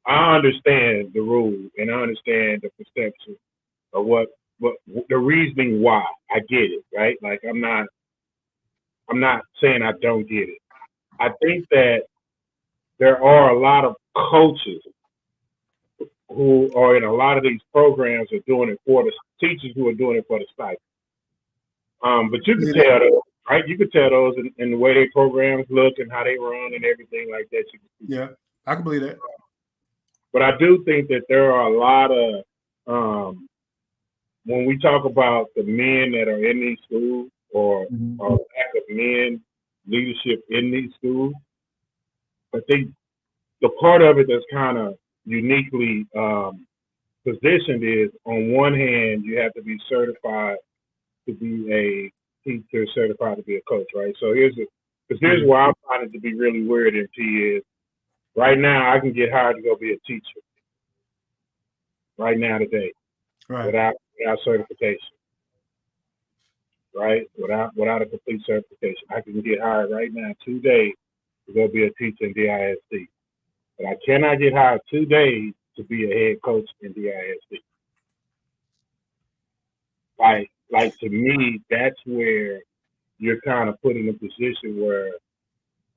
I understand the rule and I understand the perception of what the reasoning why. I get it, right? Like I'm not saying I don't get it. I think that there are a lot of coaches who are in a lot of these programs are doing it for the teachers who are doing it for the stipend. But you can tell those, right? You can tell those in the way their programs look and how they run and everything like that. Yeah, I can believe that. But I do think that there are a lot of when we talk about the men that are in these schools or lack of men leadership in these schools, I think the part of it that's kind of uniquely positioned is on one hand you have to be certified to be a teacher, certified to be a coach, right? So here's where I find it to be really weird. And is right now I can get hired to go be a teacher right now today, right, without certification, right? Without a complete certification, I can get hired right now today to go be a teacher in DISD, but I cannot get hired today to be a head coach in DISD. Like to me, that's where you're kind of put in a position where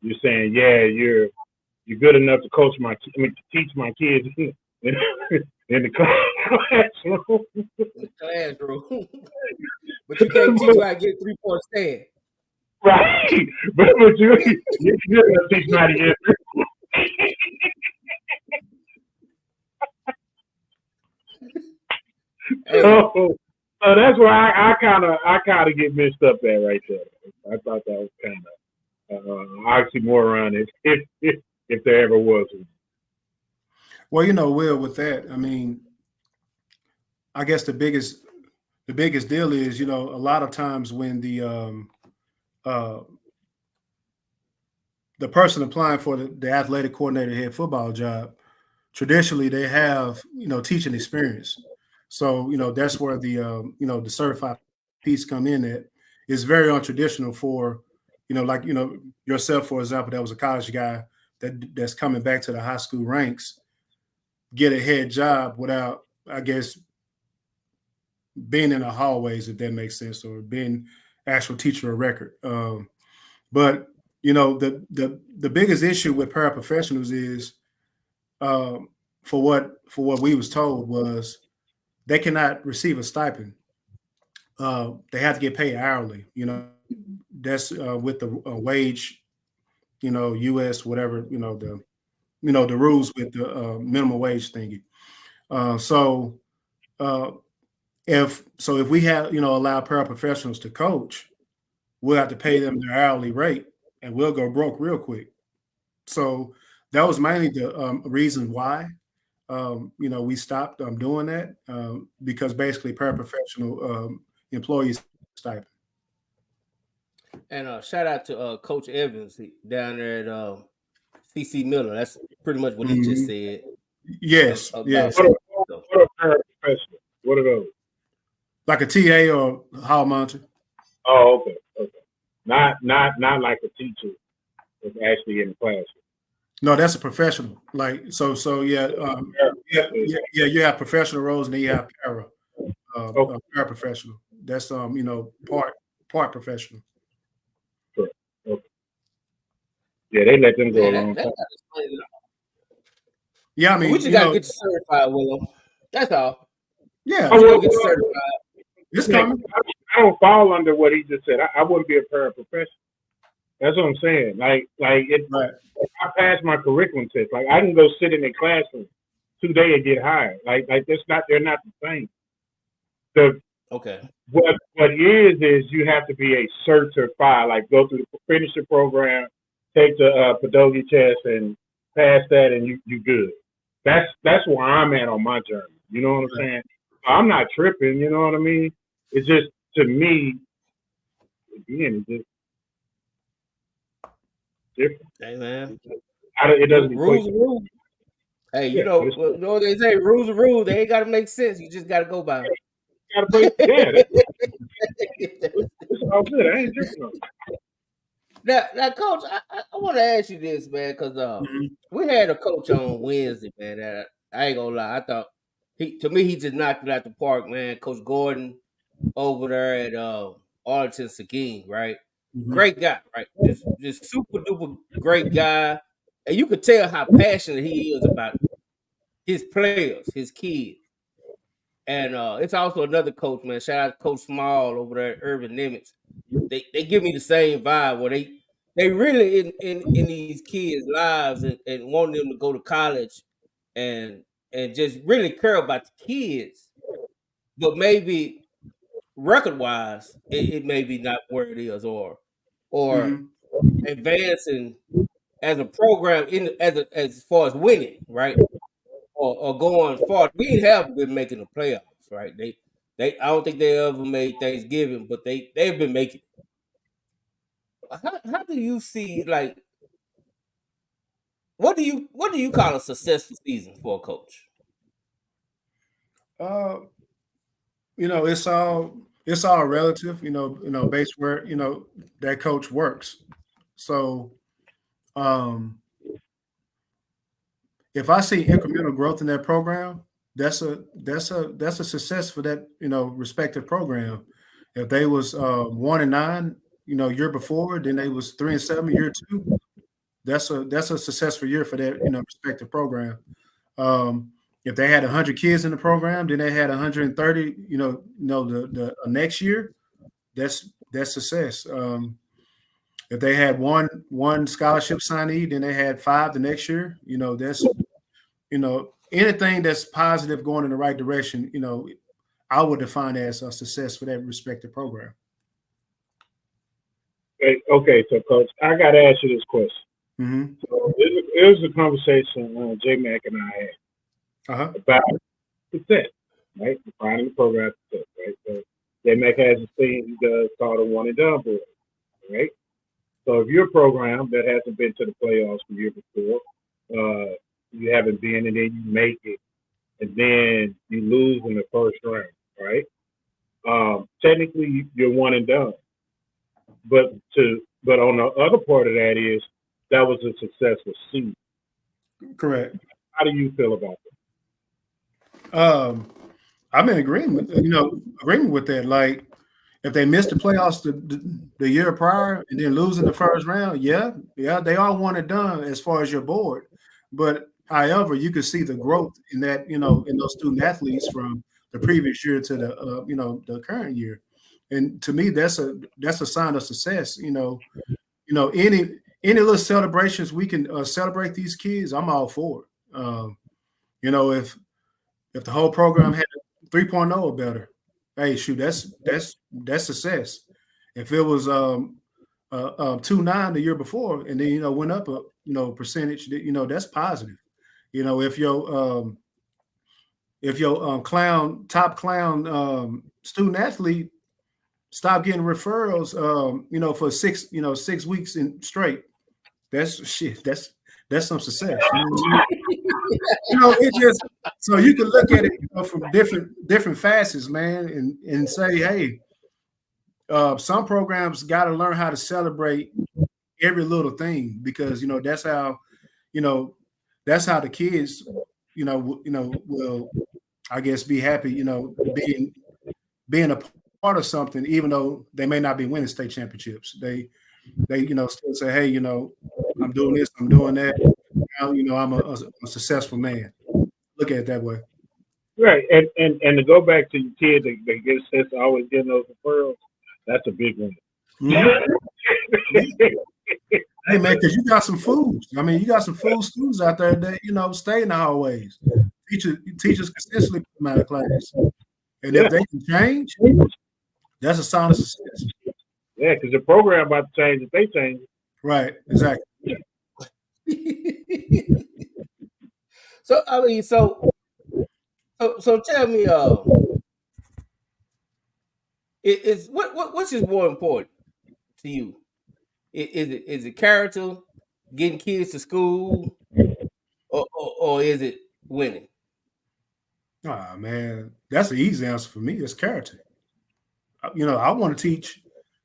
you're saying, yeah, you're good enough to to teach my kids in the classroom. In the classroom. But you can't teach how to get 3-point stand. Right. But you're good enough to teach me how to get 3-point. So that's where I kind of get mixed up there right there. I thought that was kind of oxymoron if there ever was. Well, Will, with that, I mean, I guess the biggest deal is, a lot of times when the person applying for the athletic coordinator head football job, traditionally they have, teaching experience. So, that's where the, the certified piece come in at. It's very untraditional for, like, yourself, for example, that was a college guy that's coming back to the high school ranks, get a head job without, I guess, being in the hallways, if that makes sense, or being actual teacher of record. But the biggest issue with paraprofessionals is, for what we was told, was they cannot receive a stipend. They have to get paid hourly. That's with the wage, U.S. whatever, the rules with the minimum wage thingy. If we have, allow paraprofessionals to coach, we'll have to pay them their hourly rate, and we'll go broke real quick. So that was mainly the reason why, we stopped doing that, because basically paraprofessional employees stipend. And shout out to Coach Evans down there at CC Miller. That's pretty much what he just said. Yes, yes. What are those? Like a TA or hall monitor. Oh, okay. Not like a teacher that's actually in the classroom. No, that's a professional. Like yeah, you have professional roles and then you have paraprofessional. That's part professional. Sure. Okay. Yeah, they let them go along. Yeah, I mean, we just gotta get you certified, Willow. That's all. Yeah, get you certified. It's coming. I don't fall under what he just said. I wouldn't be a paraprofessional. That's what I'm saying. Like right. I passed my curriculum test. Like I can go sit in a classroom today and get hired. Like they're not the same. Okay. What is you have to be a certified, like go through the finish the program, take the pedagogy test and pass that and you good. That's where I'm at on my journey. You know what I'm saying? I'm not tripping, you know what I mean? It's just, to me, again, it's just different. Hey, man. It doesn't rules are rules. Hey, you know what they say, rules are rules. They ain't got to make sense. You just got to go by them. You got to play, it's all good. I ain't tripping on it. Now, Coach, I want to ask you this, man, because we had a coach on Wednesday, man. That I ain't gonna lie, I thought he just knocked it out the park, man. Coach Gordon over there at Arlington Seguin, right? Great guy, right? Just super duper great guy, and you could tell how passionate he is about his players, his kids. And it's also another coach, man. Shout out to Coach Small over there at Urban Nimitz. They give me the same vibe where they really in these kids' lives and want them to go to college and just really care about the kids. But maybe record wise, it may be not where it is, or Mm-hmm. advancing as a program as far as winning, right? Or going far. We ain't have been making the playoffs, right? They I don't think they ever made Thanksgiving, but they've been making it. How do you see, like, what do you call a successful season for a coach? Uh, it's all relative. Based where that coach works. So, um, if I see incremental growth in that program, that's a success for that respective program. If they was 1-9, year before, then they was 3-7 year two. That's a successful year for that respective program. If they had 100 kids in the program, then they had 130. The next year, that's success. If they had one scholarship signee, then they had five the next year. That's anything that's positive going in the right direction. I would define as a success for that respective program. Okay, so coach, I got to ask you this question. Mm-hmm. So it was a conversation J Mac and I had Uh-huh. about success, right? Defining the program success, right? So J Mac has a thing he does called a one and done board, right? So if you're a program that hasn't been to the playoffs the year before, you haven't been, and then you make it, and then you lose in the first round, right? Technically, you're one and done. But on the other part of that is that was a successful season. Correct. How do you feel about I'm in agreement. Agreement with that. Like, if they missed the playoffs the year prior and then lose in the first round, yeah, they are one and done as far as your board. But however, you can see the growth in that, in those student athletes from the previous year to the current year. And to me, that's a sign of success. Any little celebrations we can celebrate these kids, I'm all for it. If the whole program had a 3.0 or better, hey, shoot, that's success. If it was 2.9 the year before, and then went up a percentage, that's positive. If your top clown student athlete stop getting referrals, for 6 weeks in straight, that's shit. That's some success. It just so you can look at it from different facets, man, and say, hey, some programs got to learn how to celebrate every little thing, because that's how the kids will, I guess, be happy being a part of something, even though they may not be winning state championships. They still say, hey, I'm doing this, I'm doing that. Now, I'm a successful man. Look at it that way. Right, and to go back to your kid that gets that's always getting those referrals, that's a big one. Mm-hmm. Hey man, because you got some fools. I mean, you got some fool students out there that stay in the hallways. Teachers consistently put them out of class, and if they can change, that's a sign of success. Yeah, because the program about to change if they change. Right, exactly. So I mean, so tell me, is what's just more important to you? Is it character, getting kids to school, or is it winning? Ah, man, that's the easy answer for me. It's character. I want to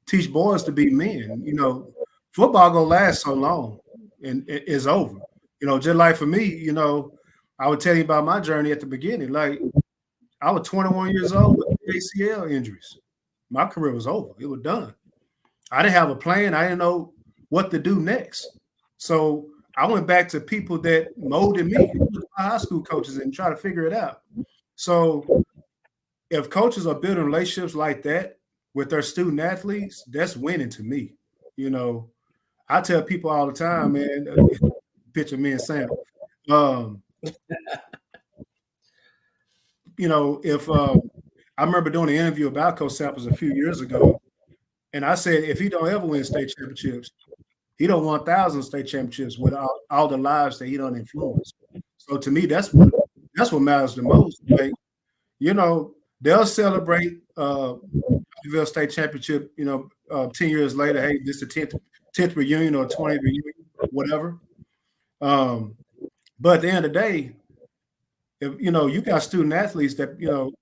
teach boys to be men. Football gonna last so long, and it's over. Just like for me, I would tell you about my journey at the beginning. Like, I was 21 years old with ACL injuries. My career was over. It was done. I didn't have a plan. I didn't know what to do next. So I went back to people that molded me. My high school coaches and try to figure it out. So if coaches are building relationships like that with their student athletes, that's winning to me. You know, I tell people all the time, man, picture me and Sam. Um, you know, if I remember doing an interview about Coach Samples a few years ago, and I said if he don't ever win state championships, he don't want 1,000 state championships with all the lives that he don't influence. So to me, that's what matters the most. Like, you know, they'll celebrate Louisville State Championship, 10 years later. Hey, this is the 10th reunion or 20th reunion, whatever. But at the end of the day, if you got student athletes that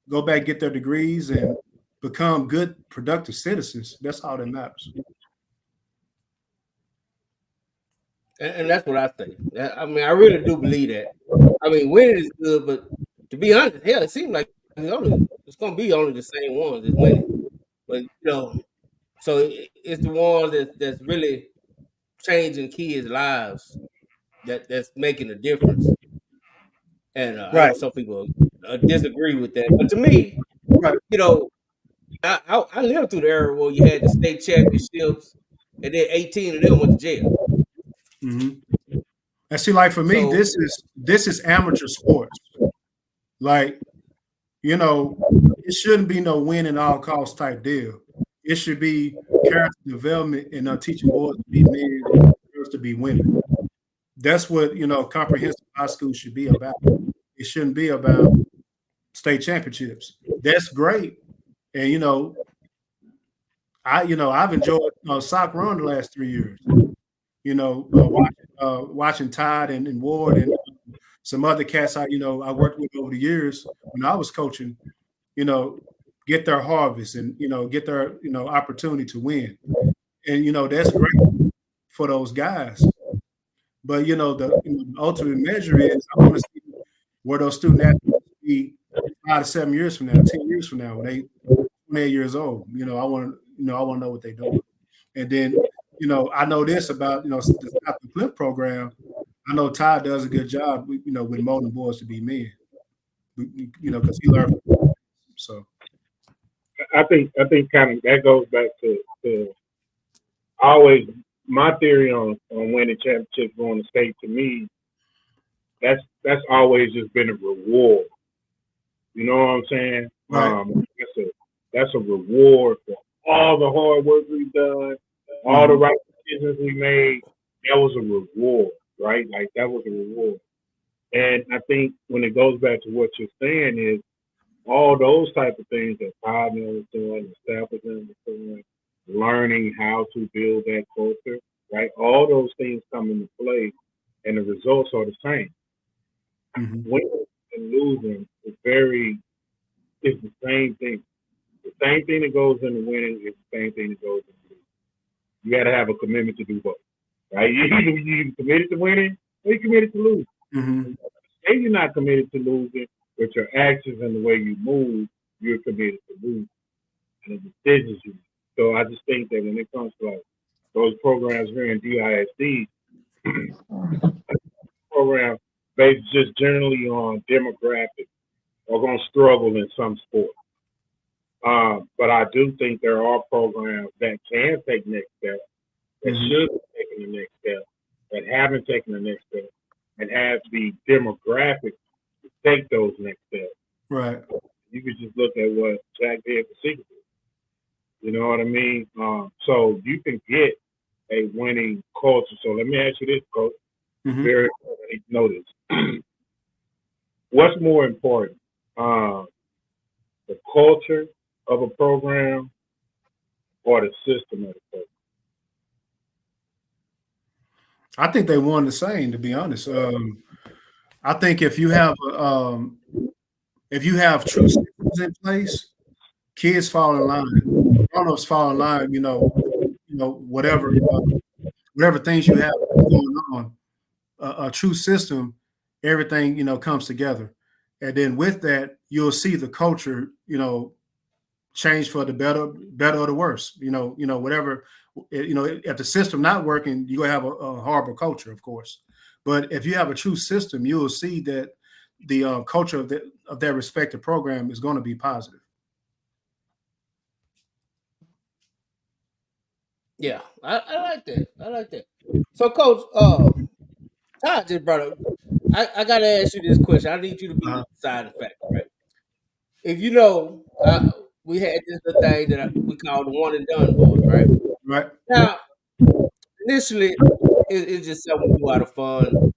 go back, get their degrees, and become good, productive citizens, that's all that matters. And that's what I think. I mean, I really do believe that. I mean, winning is good, but to be honest, hell, it seems like it's going to be only the same ones that's winning. But so it's the ones that's really changing kids' lives that's making a difference. And I know some people disagree with that, but to me, Right. I lived through the era where you had the state championships, and then 18 of them went to jail. Mm-hmm. And see, like for me, this is amateur sports. Like, it shouldn't be no win at all costs type deal. It should be character development and teaching boys to be men and girls to be women. That's what comprehensive high school should be about. It shouldn't be about state championships. That's great, and I've enjoyed soccer run the last 3 years. Watching Todd and Ward and some other cats I worked with over the years when I was coaching, get their harvest and get their opportunity to win, and that's great for those guys. But the ultimate measure is I want to see where those student athletes be 5 to 7 years from now, 10 years from now, when they 28 years old. I want to know what they're doing, and then I know this about the Stop the Cliff program. I know Todd does a good job, with molding boys to be men, because he learned. So I think kind of that goes back to always my theory on winning championships, going to state. To me, that's always just been a reward. You know what I'm saying? Right. That's a reward for all the hard work we've done, all the right decisions we made. That was a reward, right? Like that was a reward. And I think when it goes back to what you're saying is all those type of things that Todd was doing, the staff was doing, learning how to build that culture, right? All those things come into play, and the results are the same. Mm-hmm. Winning and losing is the same thing. The same thing that goes into winning is the same thing that goes into losing. You got to have a commitment to do both, right? You committed to winning or you committed to losing. Mm-hmm. If you're not committed to losing, with your actions and the way you move, you're committed to losing and the decisions you make. So I just think that when it comes to like those programs here in DISD, programs based just generally on demographics are going to struggle in some sports. But I do think there are programs that can take next steps, that should be taking the next step, that haven't taken the next step, and have the demographics to take those next steps. Right. You could just look at what Jack did for Secret. You know what I mean? So you can get a winning culture. So let me ask you this, Coach. Mm-hmm. Very important to know this. What's more important? The culture of a program or the system of the program? I think they one the same, to be honest. I think if you have true systems in place, kids fall in line, grown-ups fall in line. Whatever things you have going on, a true system, everything comes together, and then with that, you'll see the culture change for the better or the worse. Whatever. If the system not working, you're gonna have a horrible culture, of course. But if you have a true system, you will see that the culture of their respective program is going to be positive. Yeah, I like that. I like that. So, Coach, Todd just brought up. I gotta ask you this question. I need you to be the deciding factor, right? If you know, we had this little thing that we call the one and done boys, right? Right. Now, initially, it's just something we do out of fun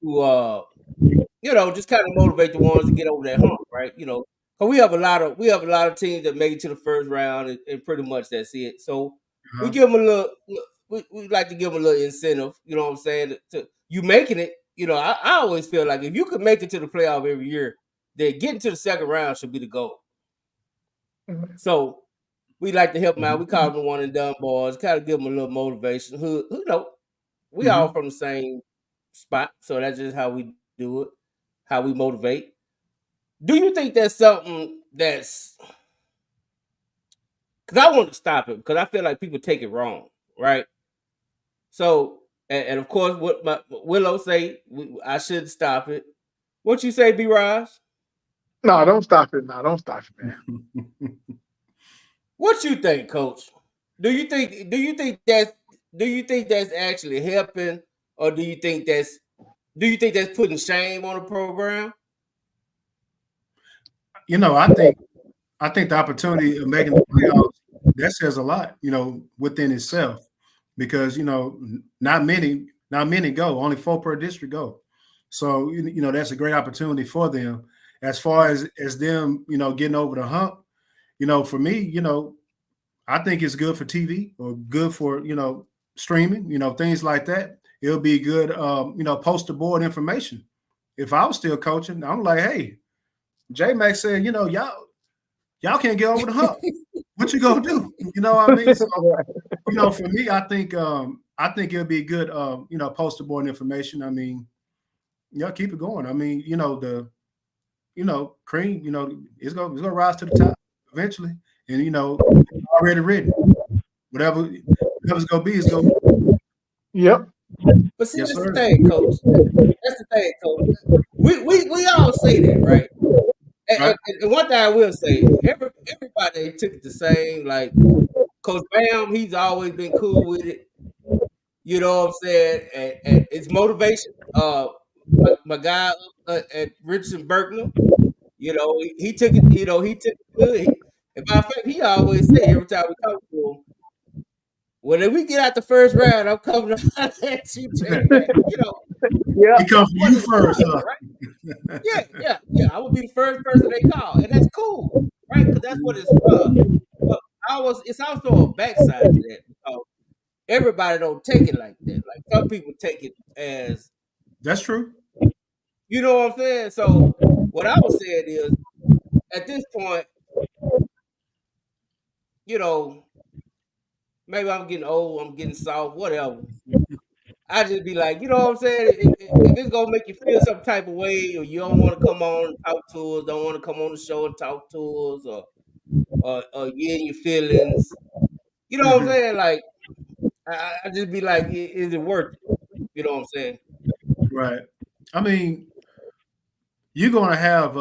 to, just kind of motivate the ones to get over that hump, right? Cause we have a lot of teams that make it to the first round, and pretty much that's it. So we give them a little, we like to give them a little incentive. You know what I'm saying? To you making it. I always feel like if you could make it to the playoff every year, then getting to the second round should be the goal. So we like to help them out. We call them the one and done boys. Kind of give them a little motivation. Who know? We all from the same spot, so that's just how we do it. How we motivate. Do you think that's something that's? Because I want to stop it because I feel like people take it wrong, right? So, and of course, what Willow say, I should stop it. What you say, B. Ross? No, don't stop it. No, don't stop it, man. What you think, Coach? Do you think that's actually helping, or do you think that's putting shame on the program? I think the opportunity of making the playoffs, that says a lot, within itself, because not many go, only 4 per district go. So that's a great opportunity for them. As far as them, getting over the hump, for me, I think it's good for TV or good for streaming, things like that. It'll be good, poster board information. If I was still coaching, I'm like, hey, J Max said, y'all can't get over the hump. What you gonna do? You know what I mean? So, for me, I think it'll be good, poster board information. I mean, keep it going. I mean, cream, it's gonna rise to the top eventually, and already written. Whatever's gonna be is gonna be. Yep. But see, Yes, that's sir. the thing, Coach. That's the thing, Coach. We all say that, right? Right. And one thing I will say, everybody took it the same. Like Coach Bam, he's always been cool with it. You know what I'm saying? And it's motivation. My guy at Richardson Berkner, he took it. He took it good. And matter of fact, he always say every time we talk to him, well, if we get out the first round, I'm coming out at you, J Mac. Yeah. He comes for you first, huh? Right? Yeah. I would be the first person they call, and that's cool, right? Because that's what it's for. But it's also a backside to that because everybody don't take it like that. Like some people take it as, That's true. you know what I'm saying. So what I was saying is, at this point, maybe I'm getting old, I'm getting soft, whatever. I just be like, you know what I'm saying? If it's gonna make you feel some type of way, or you don't want to come on and talk to us, don't want to come on the show and talk to us, or get in your feelings, you know what I'm saying? Like, I just be like, is it worth it? You know what I'm saying? Right. I mean, you're gonna have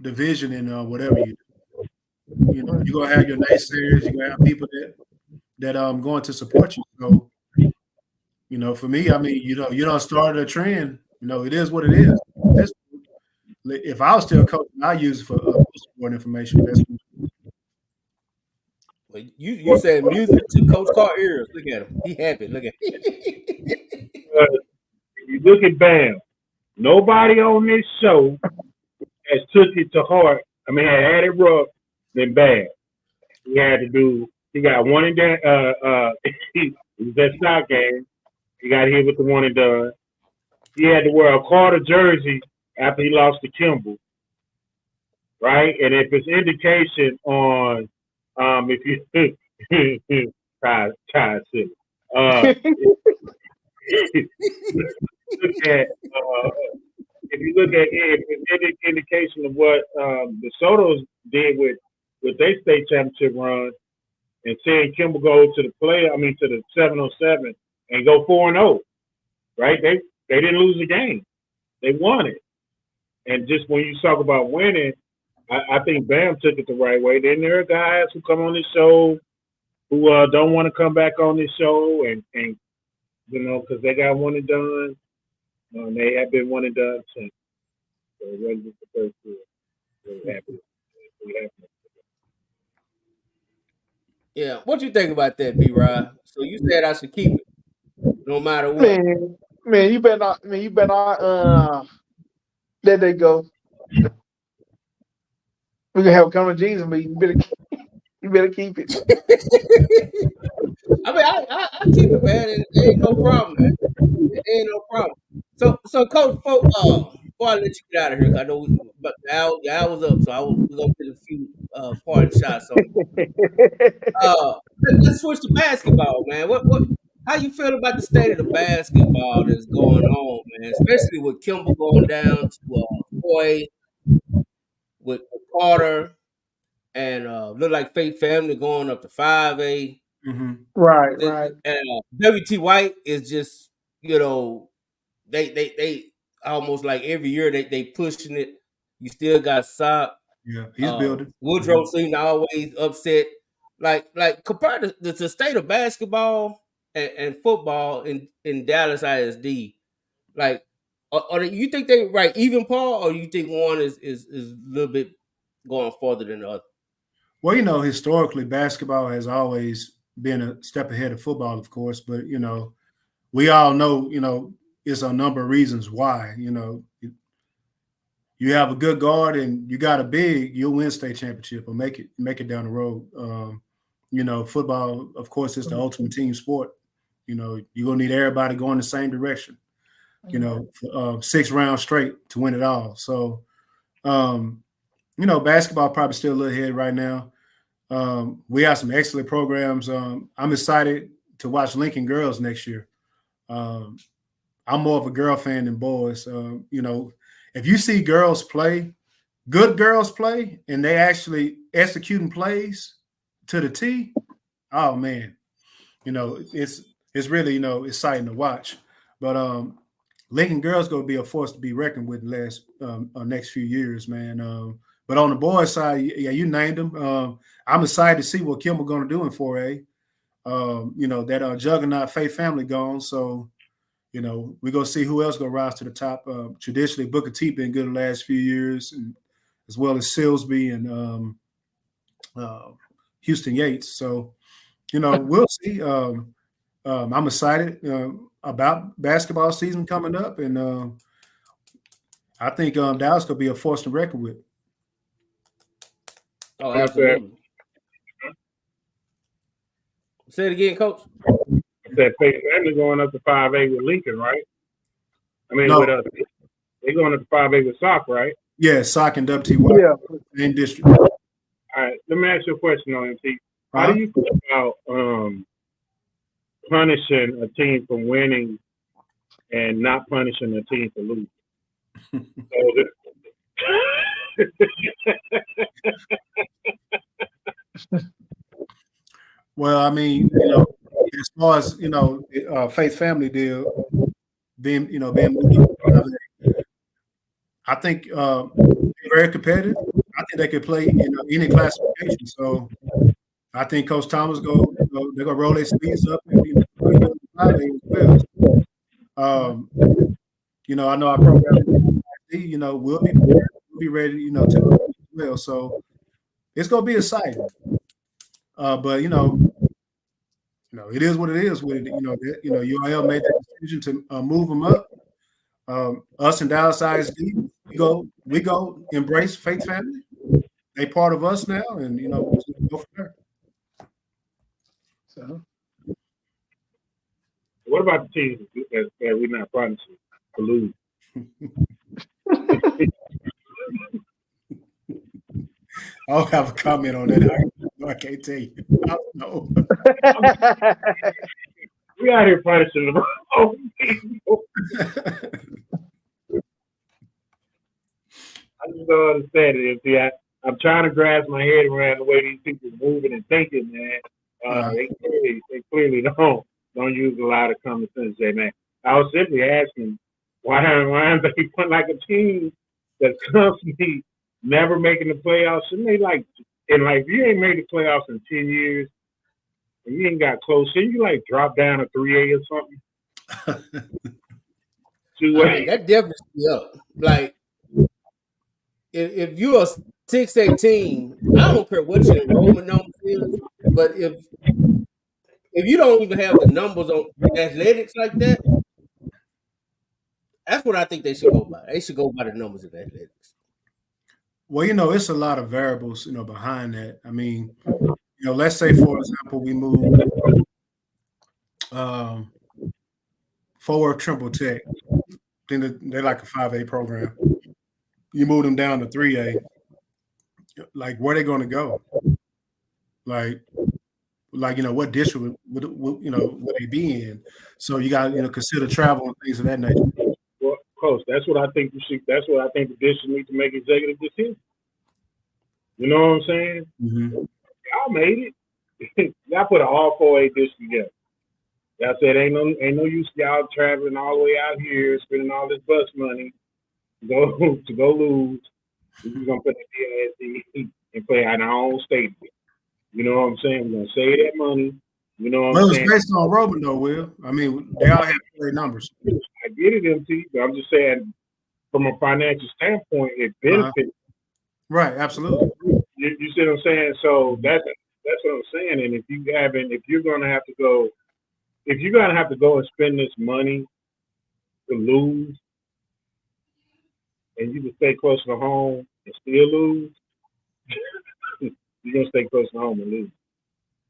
division in whatever you do. You're gonna have your naysayers. You're gonna have people that going to support you. So, for me, I mean, you don't start a trend. It is what it is. If I was still coaching, I use it for support information. But you said music to Coach Carr ears. Look at him. He happy. Look at him. If you look at Bam, nobody on this show has took it to heart. I mean, had it rough than Bam. He got one and done. It was that stock game. He got hit with the one and done. He had to wear a Carter jersey after he lost to Kimball, right? And if it's indication on, if you try silly, look at if you look at it, it's an indication of what the Sotos did with their state championship run, and seeing Kimball go to the 707 and go 4-0, right? They didn't lose the game. They won it. And just when you talk about winning, I think Bam took it the right way. Then there are guys who come on this show who don't want to come back on this show, and you know, because they got one and done. They have been one and done since. So it wasn't just the first year. Really happy. Really happy. Yeah. What you think about that, B-Rod? So you said I should keep it no matter what. Man, you better not. Man, you better not. Let they go. We gonna have a come to Jesus, but you better keep it. I mean, I keep it, man. It ain't no problem, man. It ain't no problem. So, Coach, before I let you get out of here, 'cause I know but the hour's up, so we're gonna get a few parting shots on you. Let's switch to basketball, man. How you feel about the state of the basketball that's going on, man? Especially with Kimball going down to Foy, with Carter, and look like Faith Family going up to 5A. Mm-hmm. Right. And WT White is just, you know, they almost like every year they pushing it. You still got Sock. Yeah, he's building. Woodrow seemed to always upset. Like compared to the state of basketball and football in Dallas ISD, like are you think they right even Paul, or you think one is a little bit going farther than the other? Well, you know, historically, basketball has always been a step ahead of football, of course. But you know, we all know, you know, it's a number of reasons why. You know, you have a good guard and you got a big, you'll win state championship or make it down the road. You know, football, of course, is the ultimate team sport. You know, you're gonna need everybody going the same direction. You know, 6 rounds straight to win it all. So, you know, basketball probably still a little ahead right now. We have some excellent programs. I'm excited to watch Lincoln girls next year. I'm more of a girl fan than boys. You know, if you see girls play, good girls play, and they actually executing plays to the T, oh man, you know, it's really, you know, exciting to watch. But Lincoln girls going to be a force to be reckoned with the next few years, man. But on the boys' side, yeah, you named them. I'm excited to see what Kimball going to do in 4A. You know, that juggernaut Faith Family gone, so you know we're gonna see who else gonna rise to the top. Traditionally, Booker T been good the last few years, and as well as Silsby and Houston Yates. So you know we'll see. I'm excited about basketball season coming up, and I think Dallas could be a force to reckon with. Oh, absolutely. Say it again, Coach. That Faith Family going up to 5A with Lincoln, right? I mean, No. with us, they're going up to 5A with Sock, right? Yeah, Sock and WTY. Yeah. In district. All right, let me ask you a question on MC. How do you feel about punishing a team for winning and not punishing a team for losing? Well, I mean, you know, as far as you know, Faith Family deal being moved up, I think very competitive. I think they could play in any classification. So I think Coach Thomas they're gonna roll their sleeves up and play as well. You know, I know our program, you know, we'll be ready, you know, to as well. So it's gonna be exciting. But you know, it is what it is. With it, UIL made that decision to move them up. Us and Dallas ISD, we go embrace Faith Family. They part of us now, and you know, we'll go from there. So. What about the teams that we're not punishing to lose? I don't have a comment on that. I can't tell you. I don't know. We out here punishing the wrong people. I just don't understand it. See, I'm trying to grasp my head around the way these people are moving and thinking, man. They clearly don't use a lot of common sense, man. I was simply asking why aren't they put like a team that's constantly never making the playoffs. And they like, and like, if you ain't made the playoffs in 10 years and you ain't got close, then you like drop down to 3A or something? I mean, that definitely be up. Like, if you're a 6A team, I don't care what your enrollment number is, but if you don't even have the numbers on athletics like that, that's what I think they should go by. They should go by the numbers of athletics. Well, it's a lot of variables, behind that. I mean, let's say, for example, we move forward Triple Tech. Then they're like a 5A program. You move them down to 3A. Like, where they going to go? Like what district would they be in? So you got consider travel and things of that nature. Well, Coach, that's what I think that's what I think the district needs to make executive decisions. You know what I'm saying? Mm-hmm. Y'all made it. Y'all put an all 4A district together. Y'all said ain't no use y'all traveling all the way out here, spending all this bus money to go lose. We're gonna put the DSD and play at our own stadium. You know what I'm saying? We're gonna save that money. You know what I'm saying? Well, it's based on enrollment, though, Will. I mean, they all have great numbers. I get it, MT, but I'm just saying from a financial standpoint, it benefits. Right, absolutely. You see what I'm saying? So that's what I'm saying. And if you're gonna have to go and spend this money to lose, and you can stay close to home and still lose, you're gonna stay close to home and lose.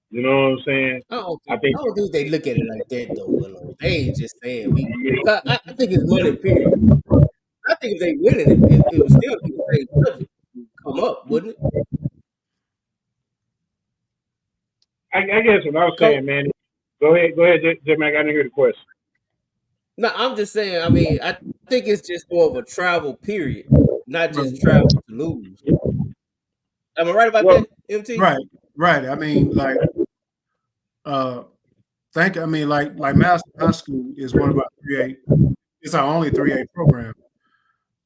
You know what I'm saying? I don't think they look at it like that though, Willow. They ain't just saying I think it's money, period. I think if they win it would still be the same budget come up, wouldn't it? I guess what I was saying, man. Go ahead, Jim. I didn't hear the question. No, I'm just saying. I mean, I think it's just more of a travel period, not just travel to lose. Am I right about that, MT? Right. I mean, like, like Madison High School is one of our 3A. It's our only 3A program.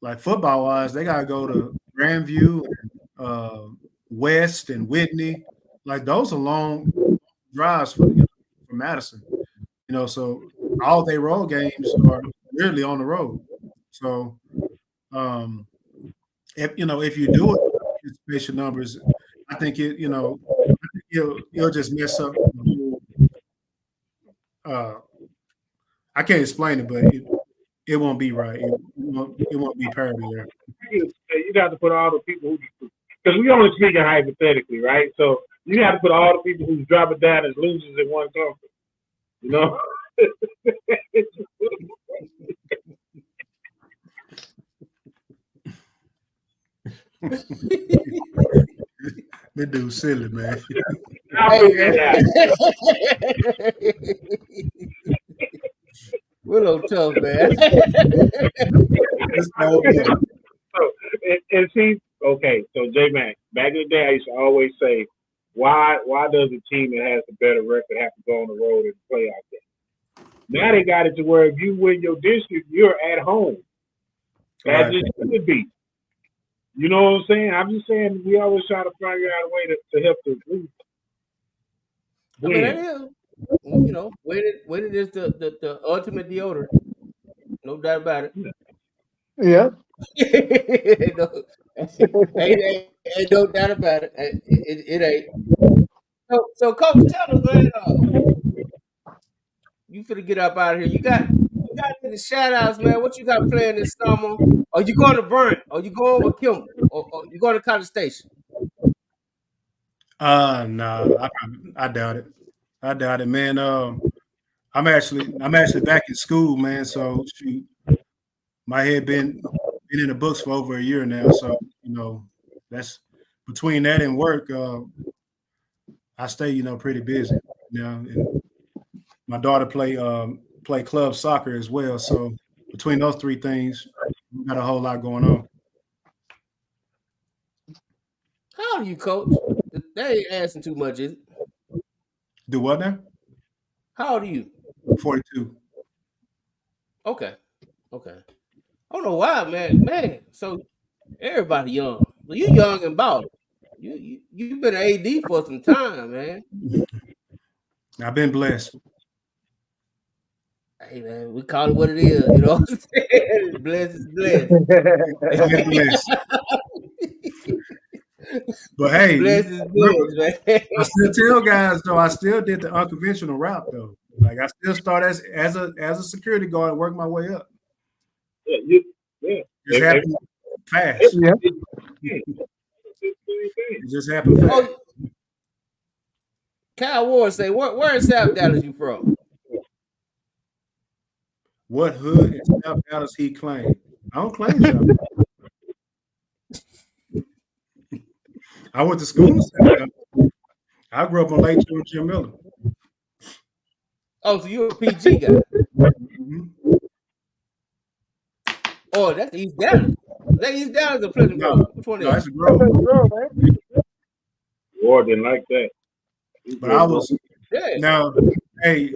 Like, football wise, they gotta go to Grandview, and West, and Whitney. Like, those are long drives for Madison. So all their road games are really on the road. So, if you do it, participation numbers, I think it'll just mess up the whole. I can't explain it, but it won't be right. It won't be parity there. You got to put all the people because we only speaking hypothetically, right? So you have to put all the people who's dropping down as losers in one conference. You know. That dude's silly, man. Willow tough, man. And see, okay, so J Mac, back in the day, I used to always say, why does a team that has a better record have to go on the road and play out there? Now they got it to where if you win your district, you're at home. That just could be. You know what I'm saying? I'm just saying we always try to figure out a way to help the group. I mean, that is, when it is the ultimate deodorant. No doubt about it. Yeah. ain't no doubt about it. It ain't. So, Coach, tell us, man. You finna get up out of here. You got any shout outs, man. What you got playing this summer? Are you going to Burnt? Are you going with Kimball? Or you going to College Station? No, I doubt it, man. I'm actually back in school, man. So my head been in the books for over a year now. So that's between that and work. I stay pretty busy now, and my daughter play club soccer as well. So between those three things, we got a whole lot going on. How old are you, Coach? That ain't asking too much, is it? Do what now? How old are you? 42. Okay. I don't know why, man. So Everybody young. Well, you young and bald. You been an AD for some time, man. I've been blessed. Hey man, we call it what it is. You know what I'm saying? Blessed is blessed. I've been blessed. But hey, Blessed is remember, blessed, man. I still tell guys though, I still did the unconventional route though. Like I still start as a security guard and work my way up. Yeah. It happened fast. Yeah. It just happened fast. Oh, Kyle Ward say, where in South Dallas you from? What hood in South Dallas he claimed? I don't claim y'all. I went to school in South Dallas. I grew up on Lake George Jim Miller. Oh, so you a PG guy? Mhm. Oh, that's East Dallas. Is that East Dallas or Pleasant Grove? No, Which one no, is that's it? a grove. Ward didn't like that. But I was Yeah. now. Hey,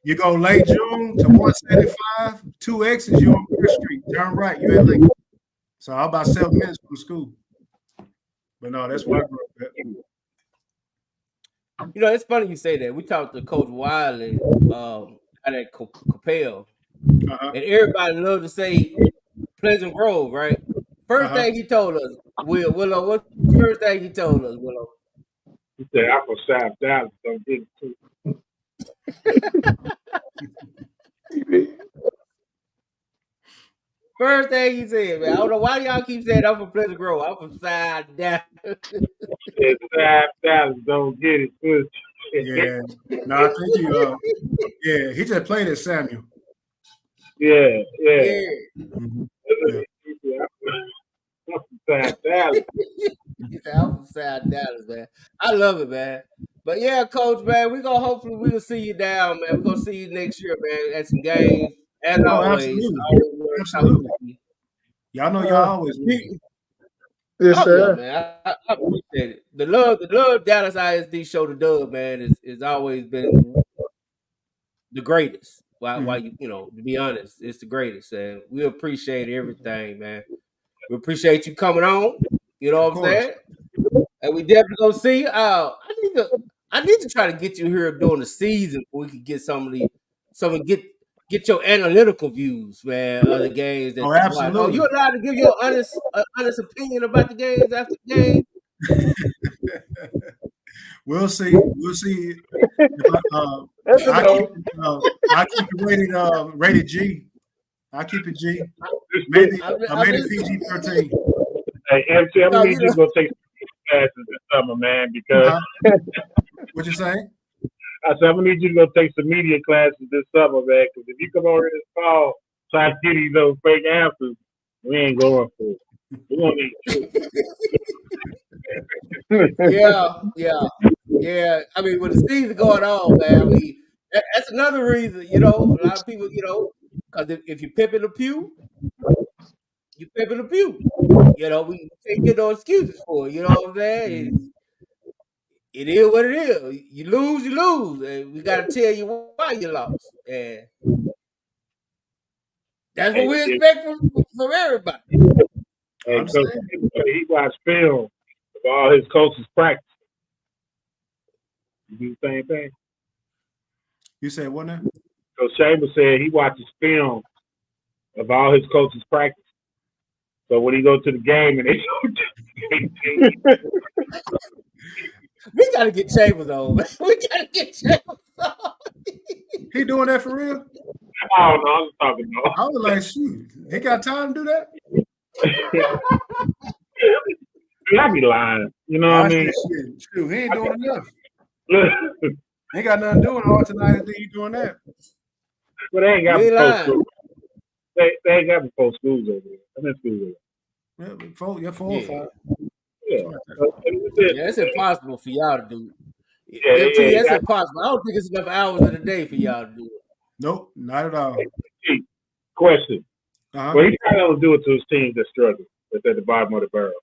you go Lake June to 175, 2 exits, you on First Street. Turn right, you at Lake. So I'm about 7 minutes from school. But no, that's where I grew up at. You know, it's funny you say that. We talked to Coach Wiley at Capel, Uh-huh. and everybody loved to say Pleasant Grove, right? First Uh-huh. thing he told us, Willow, what's the first thing he told us, Willow? He said, I'm from South Dallas, don't get it too. First thing he said, man. I don't know why y'all keep saying I'm from Pleasant Grove. I'm from South Dallas. He said, South Dallas, don't get it too. Yeah. No, I think yeah, he just played at Samuel. Yeah. Yeah. Mhm. He said, I'm from South Dallas. He said, I'm from South Dallas, man. I love it, man. But yeah, Coach, man, hopefully we'll see you down, man. We're gonna see you next year, man, at some games. As Oh, always, absolutely. always want to talk Absolutely. with you. Y'all know y'all always win. Yes, Oh yeah, sir. man. I appreciate it. The love Dallas ISD show the dub, man, is always been the greatest. Why you know, to be honest, it's the greatest. And we appreciate everything, man. We appreciate you coming on. You know Of what I'm course. saying? And we definitely gonna see you. I need to try to get you here during the season so we could get get your analytical views, man, of the games that Oh, you watch. Oh, absolutely. you allowed to give your honest opinion about the games after the game? We'll see. We'll see. If I keep it rated G. I keep it G. Maybe PG-13. Hey, MC, I'm No, gonna need you to go take some classes this summer, man, because What you saying? I said I'm gonna need you to go take some media classes this summer, man. Because if you come over this fall trying to get these those fake answers, we ain't going for it. We gonna need you. Yeah. I mean, with the season going on, man, I mean, that's another reason, you know, a lot of people, you know, because if you pip in the pew, you pip in the pew. You know, we can't get no excuses for it. You know what I'm saying? It is what it is. You lose, and we got to tell you why you lost. And that's what we expect from everybody. Hey, Coach, he watched film of all his coaches practice. You do the same thing. You said what now? So Chambers said he watches film of all his coaches practice. So when he go to the game and We gotta get Chambers on. We gotta get Chambers on. He doing that for real? Oh no, I'm just talking about. I was like, shoot, he got time to do that? I be lying. You know what I mean? Shoot, he ain't doing enough. He ain't got nothing doing all tonight. I think he doing that. But they ain't got before school. They ain't got before schools over there. I'm in school over there. Yeah, 4 or 5. Yeah, it's impossible for y'all to do. That's impossible. I don't think it's enough hours in the day for y'all to do it. Nope, not at all. Question. Well, he probably don't do it to his teams that struggle. That's at the bottom of the barrel.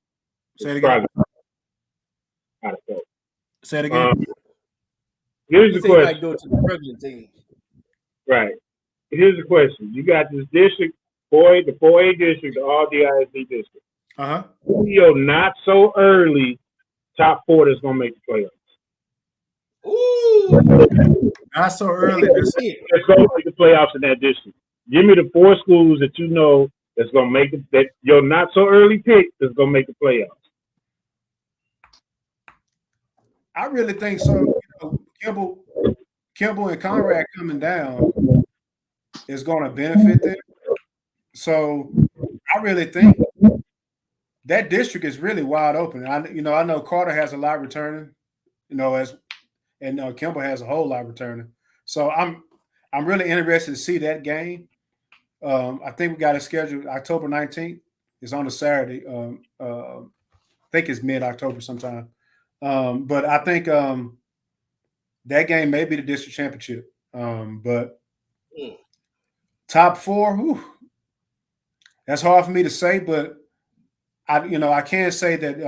Say it again. Say it again. Here's the question. He might do it to the struggling team. Right. Here's the question. You got this district the 4A district, the all DISD district. Who your not so early top 4 that's gonna make the playoffs? Ooh, not so early. That's gonna make the playoffs in that district. Give me the 4 schools that you know that's gonna make it. That your not so early pick that's gonna make the playoffs. I really think so. You know, Kimball and Conrad coming down is going to benefit them. So I really think that district is really wide open. I know Carter has a lot returning, and Kimball has a whole lot returning. So I'm really interested to see that game. I think we got it scheduled October 19th. It's on a Saturday. I think it's mid-October sometime. But I think that game may be the district championship. But top 4, whew, that's hard for me to say. But I can't say that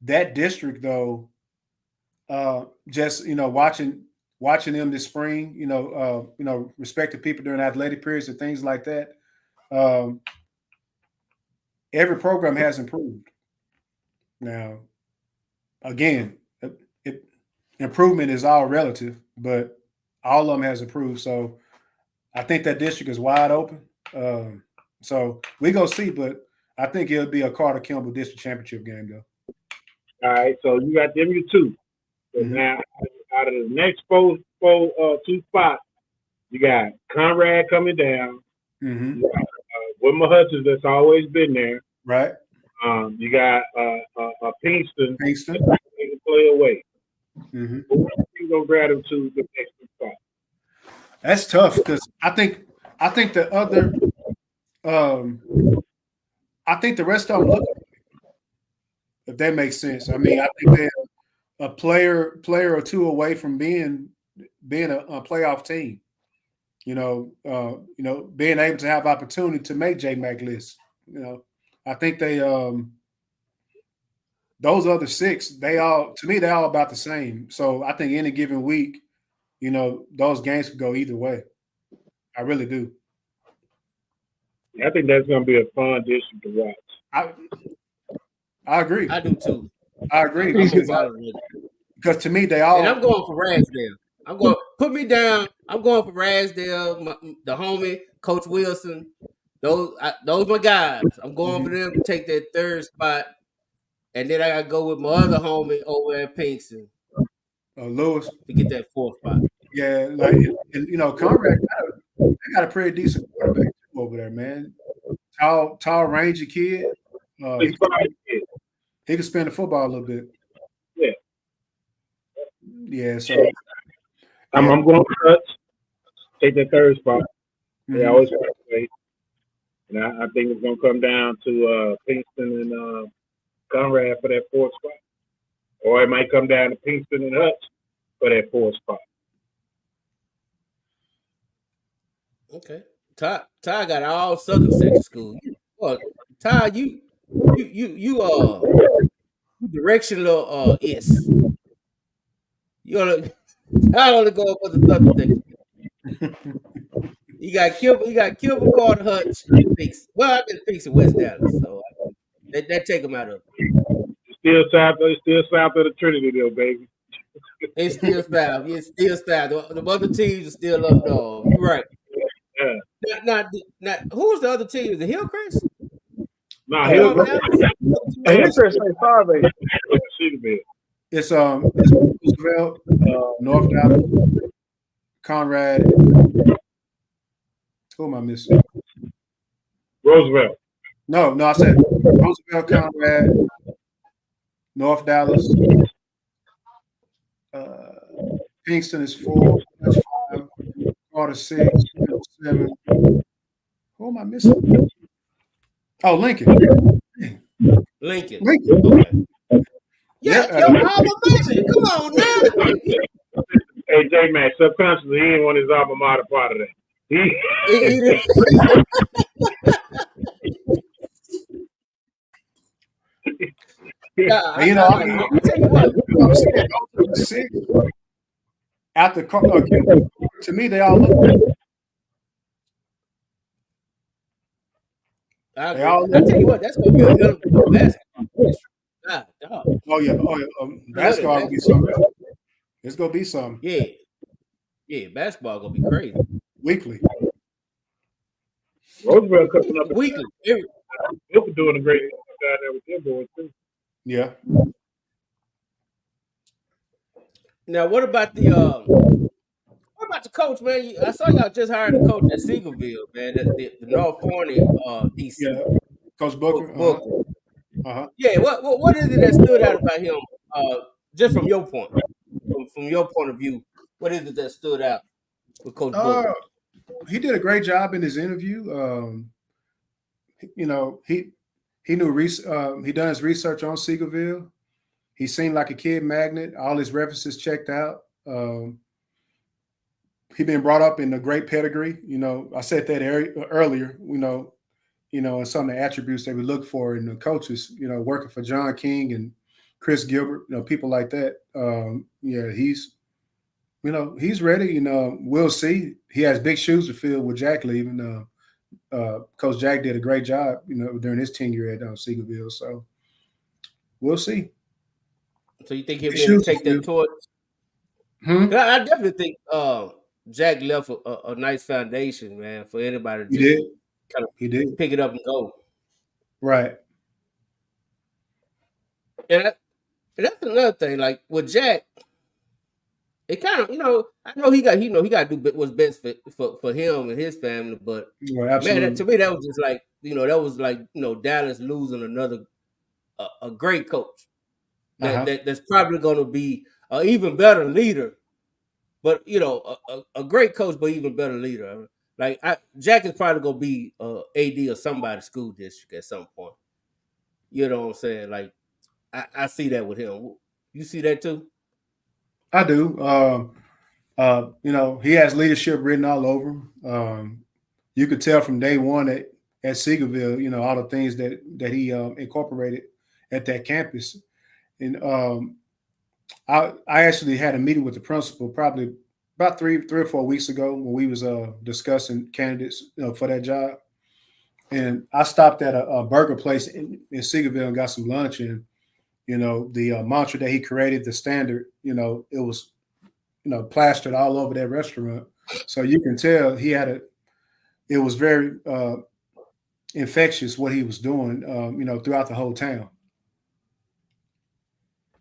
that district though. Just watching them this spring, respecting people during athletic periods and things like that. Every program has improved. Now, again, improvement is all relative, but all of them has improved. So I think that district is wide open. So we go see, but I think it'll be a Carter Kimball district championship game, though. All right, so you got them, you 2. So now, out of the next 2 spots, you got Conrad coming down. You got Wilma Hutchins that's always been there. Right. You got Pinkston. That can play away. Who you gonna grab them to the next spot? That's tough because I think the other I think the rest of them look, if that makes sense. I mean, I think they're a player or 2 away from being a playoff team. Being able to have opportunity to make JMAC lists. I think they those other 6, they're all about the same. So I think any given week, those games could go either way. I really do. I think that's going to be a fun district to watch. I agree. I do too. I agree. Because to me, they all. And I'm going for Ragsdale. Put me down. I'm going for Ragsdale, the homie, Coach Wilson. Those my guys. I'm going for them to take that 3rd spot. And then I got to go with my other homie over at Pinkston. Lewis. To get that 4th spot. Yeah, Conrad got a pretty decent quarterback over there, man. Tall, rangy kid. He can spin the football a little bit. Yeah. Yeah, so I'm going for Hutch. Take that 3rd spot. They always try to play. And I think it's going to come down to Pinkston and Conrad for that 4th spot. Or it might come down to Pinkston and Hutch for that 4th spot. Okay. Ty got all Southern Section School. Ty, you directional is. You only go for the Southern Section. You got Kilburn, Carter, Hutch, Fix. Well, I can fix it West Dallas, so that take them out of it. Still south of the Trinity, though, baby. It's still south. It's still south. The other teams are still up north. You're right. Yeah. Now, who's the other team? Is it Hillcrest? No, Hillcrest. Hillcrest ain't far, baby. It's Roosevelt, North Dallas, Conrad. Who am I missing? Roosevelt. No, I said Roosevelt, Conrad, North Dallas. Pinkston is 4. That's 5. Carter 6. 7. Who am I missing? Oh, Lincoln. Lincoln. Okay. Yeah, your alma mater. Come on now. Hey, J-Mac, subconsciously, he didn't want his alma mater part of that. I'll tell you what. 6 after to me, they all look good. I They agree. all I look tell you what, good. that's gonna be a hell of a basketball. God, dog. Oh yeah, I love that basketball gonna be basketball. something else. It's gonna be something Yeah, yeah, basketball gonna be crazy. weekly. Roosevelt coming up, Weekly. Bill doing a great job down there with them boys too. Yeah. Now, what about the coach, man? I saw y'all just hired a coach at Seagoville, man. The North Forney DC Yeah. Coach Booker. Booker. Uh-huh. Yeah, what is it that stood out about him? Just from your point, from your point of view, what is it that stood out with Coach Booker? He did a great job in his interview. You know, he knew he done his research on Seagoville. He seemed like a kid magnet. All his references checked out. He been brought up in a great pedigree. You know, I said that earlier. And some of the attributes that we look for in the coaches. You know, working for John King and Chris Gilbert. You know, people like that. Yeah, he's ready. You know, we'll see. He has big shoes to fill with Jack leaving. Coach Jack did a great job. You know, during his tenure at Seagoville. So we'll see. So you think he'll Big be able to shoes to take that fill. torch? Hmm? I definitely think Jack left a nice foundation, man, for anybody to He just did. kind of He did. pick it up and go. Right. And that's another thing. Like with Jack, it kind of I know he got to do what's best for him and his family, but Well, man, absolutely. to me that was just like that was like Dallas losing another a great coach that's probably going to be an even better leader, but a great coach, but even better leader. Like Jack is probably going to be AD of somebody's school district at some point. You know what I'm saying? Like I see that with him. You see that too? I do. He has leadership written all over him. You could tell from day one at Seagoville, all the things that he incorporated at that campus. And I actually had a meeting with the principal probably about three or 4 weeks ago when we was discussing candidates for that job. And I stopped at a burger place in Seagoville and got some lunch. And the mantra that he created, the standard, it was plastered all over that restaurant. So you can tell it was very infectious what he was doing, throughout the whole town.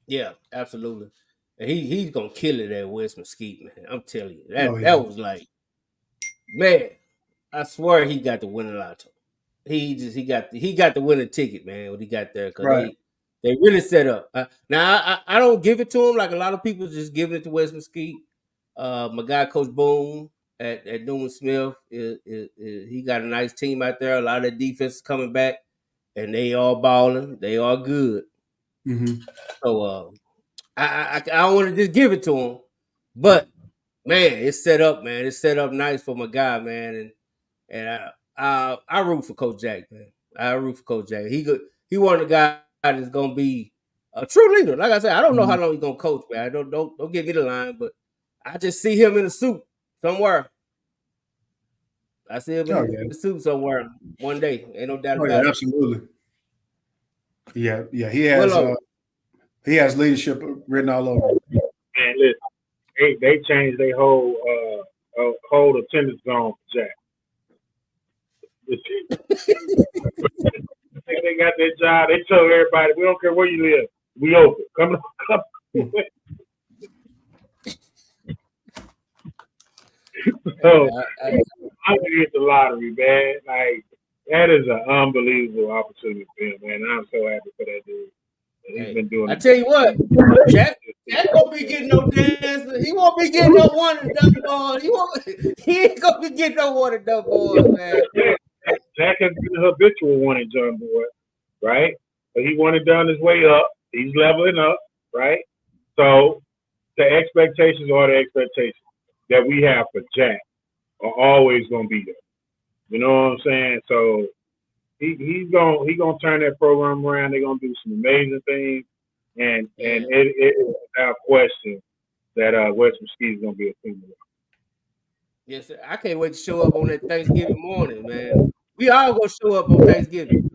Yeah, absolutely. And he's gonna kill it at West Mesquite, man. I'm telling you Oh, that yeah. was like, man. I swear he got the winning lotto. He got the winning ticket, man. When he got there, because Right. they really set up. Now I don't give it to him like a lot of people just giving it to West Mesquite. My guy Coach Boone at Newman Smith, he got a nice team out there. A lot of the defense is coming back, and they all balling. They all good. Mm-hmm. So I don't want to just give it to him, but man, it's set up, man. It's set up nice for my guy, man, and I root for Coach Jack, man. I root for Coach Jack. He one of the guys that's gonna be a true leader. Like I said, I don't know how long he's gonna coach, man. Don't give me the line, but I just see him in a suit somewhere. I see him in the suit somewhere one day. Ain't no doubt Oh, about yeah, it. absolutely. Yeah. Well, He has leadership written all over. And listen, they changed their whole attendance zone for Jack. They got their job. They told everybody, we don't care where you live. We open. Come. So I'm gonna get the lottery, man. Like that is an unbelievable opportunity for him, man. I'm so happy for that dude. He's been doing. I tell you what, Jack won't be getting no dance. He won't be getting no one and done balls. He ain't gonna be getting no one and done balls, man. Jack has been a habitual one and done boy, right? But he one and done his way up. He's leveling up, right? So the expectations are the expectations that we have for Jack are always gonna be there. You know what I'm saying? So he's gonna turn that program around. They're gonna do some amazing things, and it is without question that West Mesquite is gonna be a team. Yes, sir. I can't wait to show up on that Thanksgiving morning, man. We all gonna show up on Thanksgiving.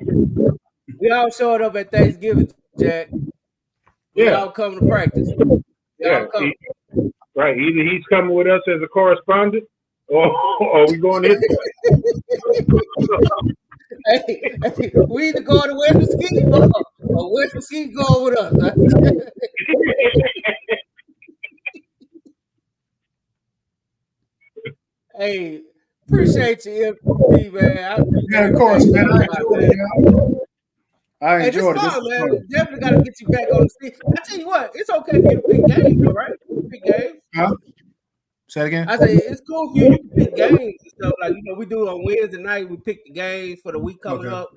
We all showed up at Thanksgiving, Jack. We Yeah, all come to practice. We all yeah. come. Right. Either he's coming with us as a correspondent, or we going his Hey, we either going to West Mesquite or West Mesquite going with us. Hey, appreciate you, MP, man. I Yeah, appreciate of course, everything you man. talk I about, enjoyed man. it, y'all. I Hey, this enjoyed it. This fun, was man. fun. Definitely got to get you back on the scene. I tell you what, it's okay for you to pick games, though, right? You pick games. Huh? Say it again. I say it's cool for you. You can pick games and stuff like we do on Wednesday night. We pick the games for the week coming Okay. up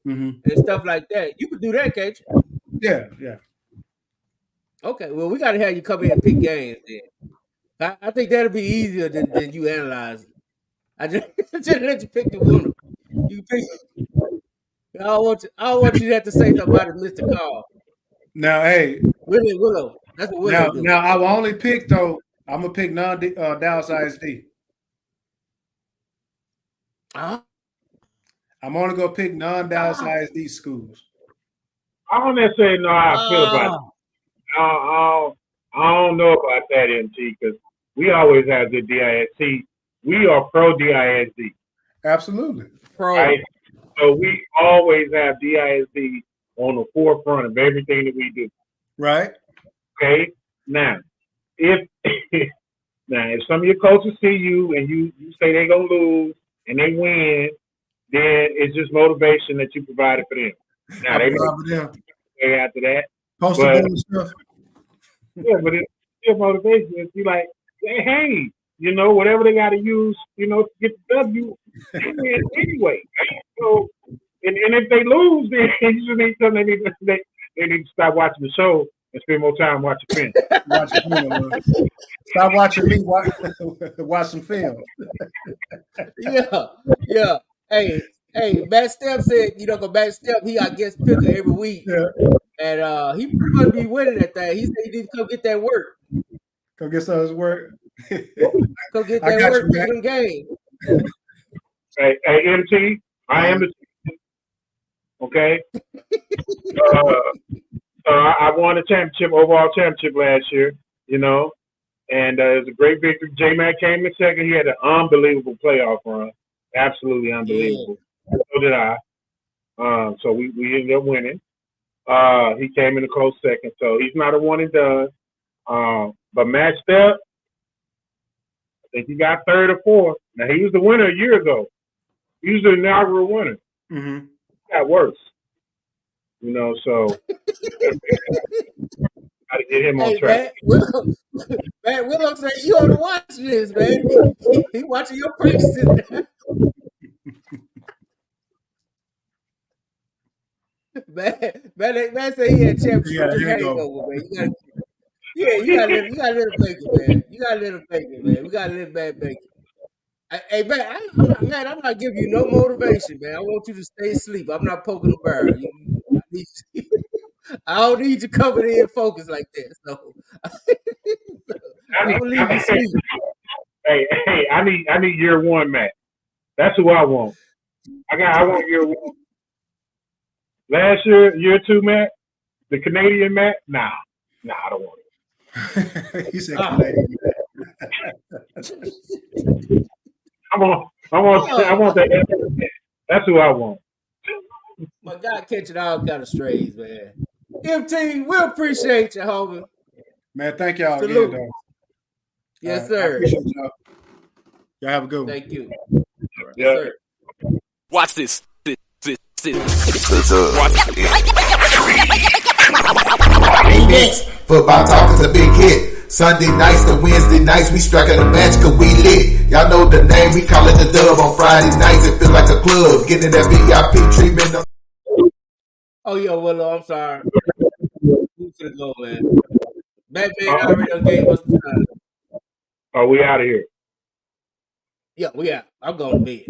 Mm-hmm. and stuff like that. You could do that, can't you? Yeah. Okay, well, we got to have you come in and pick games then. I think that'll be easier than you analyzing. I just, just let you pick the winner. You pick. I don't want you to have to say something about it, Mr. Carl. Now, hey, Willow. That's what Willow do. now I will only pick though. I'm gonna pick non Dallas ISD. Uh-huh. I'm only gonna pick non Dallas ISD schools. I don't necessarily know how I feel about it. I don't know about that, MT, because we always have the DISC. We are pro DISD. Absolutely. Pro. Right? So we always have DISD on the forefront of everything that we do. Right. Okay? Now, if some of your coaches see you and you say they're gonna lose and they win, then it's just motivation that you provided for them. Now they may after that. Post the board and stuff. Yeah, but it's still motivation. It's be like, hey, whatever they got to use, to get the W, they win anyway. Right? So, and if they lose, then you just need something. They need to stop watching the show and spend more time watching film. Stop watching me watch some film. Yeah. Hey, Matt Step said, Matt Step, he got guest picker every week. Yeah. And he pretty much be winning that thing. He said he need to come get that work. Come get some of his work. Come get that work, pick them game. Hey, MT, I am the okay. I won a overall championship last year, and it was a great victory. J-Mac came in second. He had an unbelievable playoff run. Absolutely unbelievable. Yeah. So did I. So we ended up winning. He came in a close second, so he's not a one and done. But Matt Step, I think he got third or fourth. Now he was the winner a year ago. He was the inaugural winner. Mm-hmm. He got worse. So got to get him on track. Man, Willow said you on the watch list, man. He watching your practices now. Man said he had championship hangover, man. You gotta let him make it, man. You gotta let him make it, man. We gotta let man make it. Hey, man, I'm not giving you no motivation, man. I want you to stay asleep. I'm not poking the bear. I don't need you coming in focused like that. So I'm gonna leave you sleep. Hey, I need year one, Matt. That's who I want. I want year one. Last year two, Matt, the Canadian Matt. Nah, I don't want it. He said Canadian. I want that. That's who I want. My God, catching all kind of strays, man. MT, we appreciate you, homie. Man, thank y'all again, though. Yes, sir. I appreciate y'all. Y'all have a good one. Thank you. Yes, sir. Watch this. Next, football talk is a big hit. Sunday nights to Wednesday nights, we striking a match cause we lit. Y'all know the name, we call it the dub. On Friday nights, it feel like a club. Getting that VIP treatment. Oh, yo, Willow, I'm sorry. Who's gonna go, man? Batman already gave us the time. Oh, we out of here. Yeah, we out. I'm going to bed.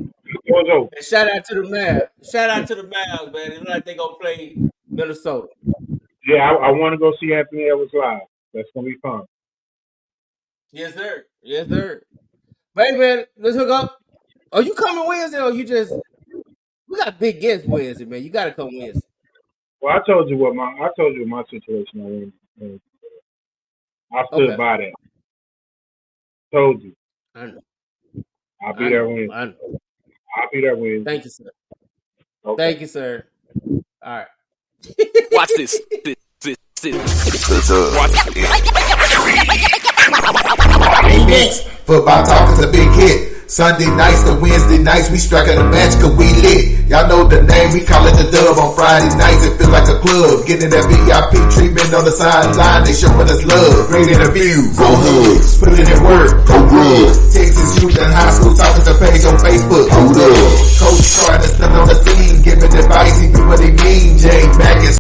And shout out to the Mavs. Shout out to the Mavs, man. It's like they gonna play Minnesota. Yeah, I want to go see Anthony Edwards live. That's gonna be fun. Yes, sir. Yes, sir. Hey, man, let's hook up. Are you coming Wednesday or you just We got big guests Wednesday, man. You gotta come Wednesday. Well, I told you what my situation was. I stood by that. Told you. I know. I'll be there Wednesday. I know. I'll be there Wednesday. Thank you, sir. Okay. Thank you, sir. All right. Watch this. Next, football talk is a big hit. Sunday nights to Wednesday nights, we striking a match cause we lit. Y'all know the name, we call it the dub. On Friday nights, it feel like a club. Getting that VIP treatment on the sideline, they showing us love. Great interviews, Go Hugs. putting in work. Go Red. Texas youth and high school talking to page on Facebook. Hold up. Coach trying to stand on the scene, giving advice, he do what he mean. Jay Mack is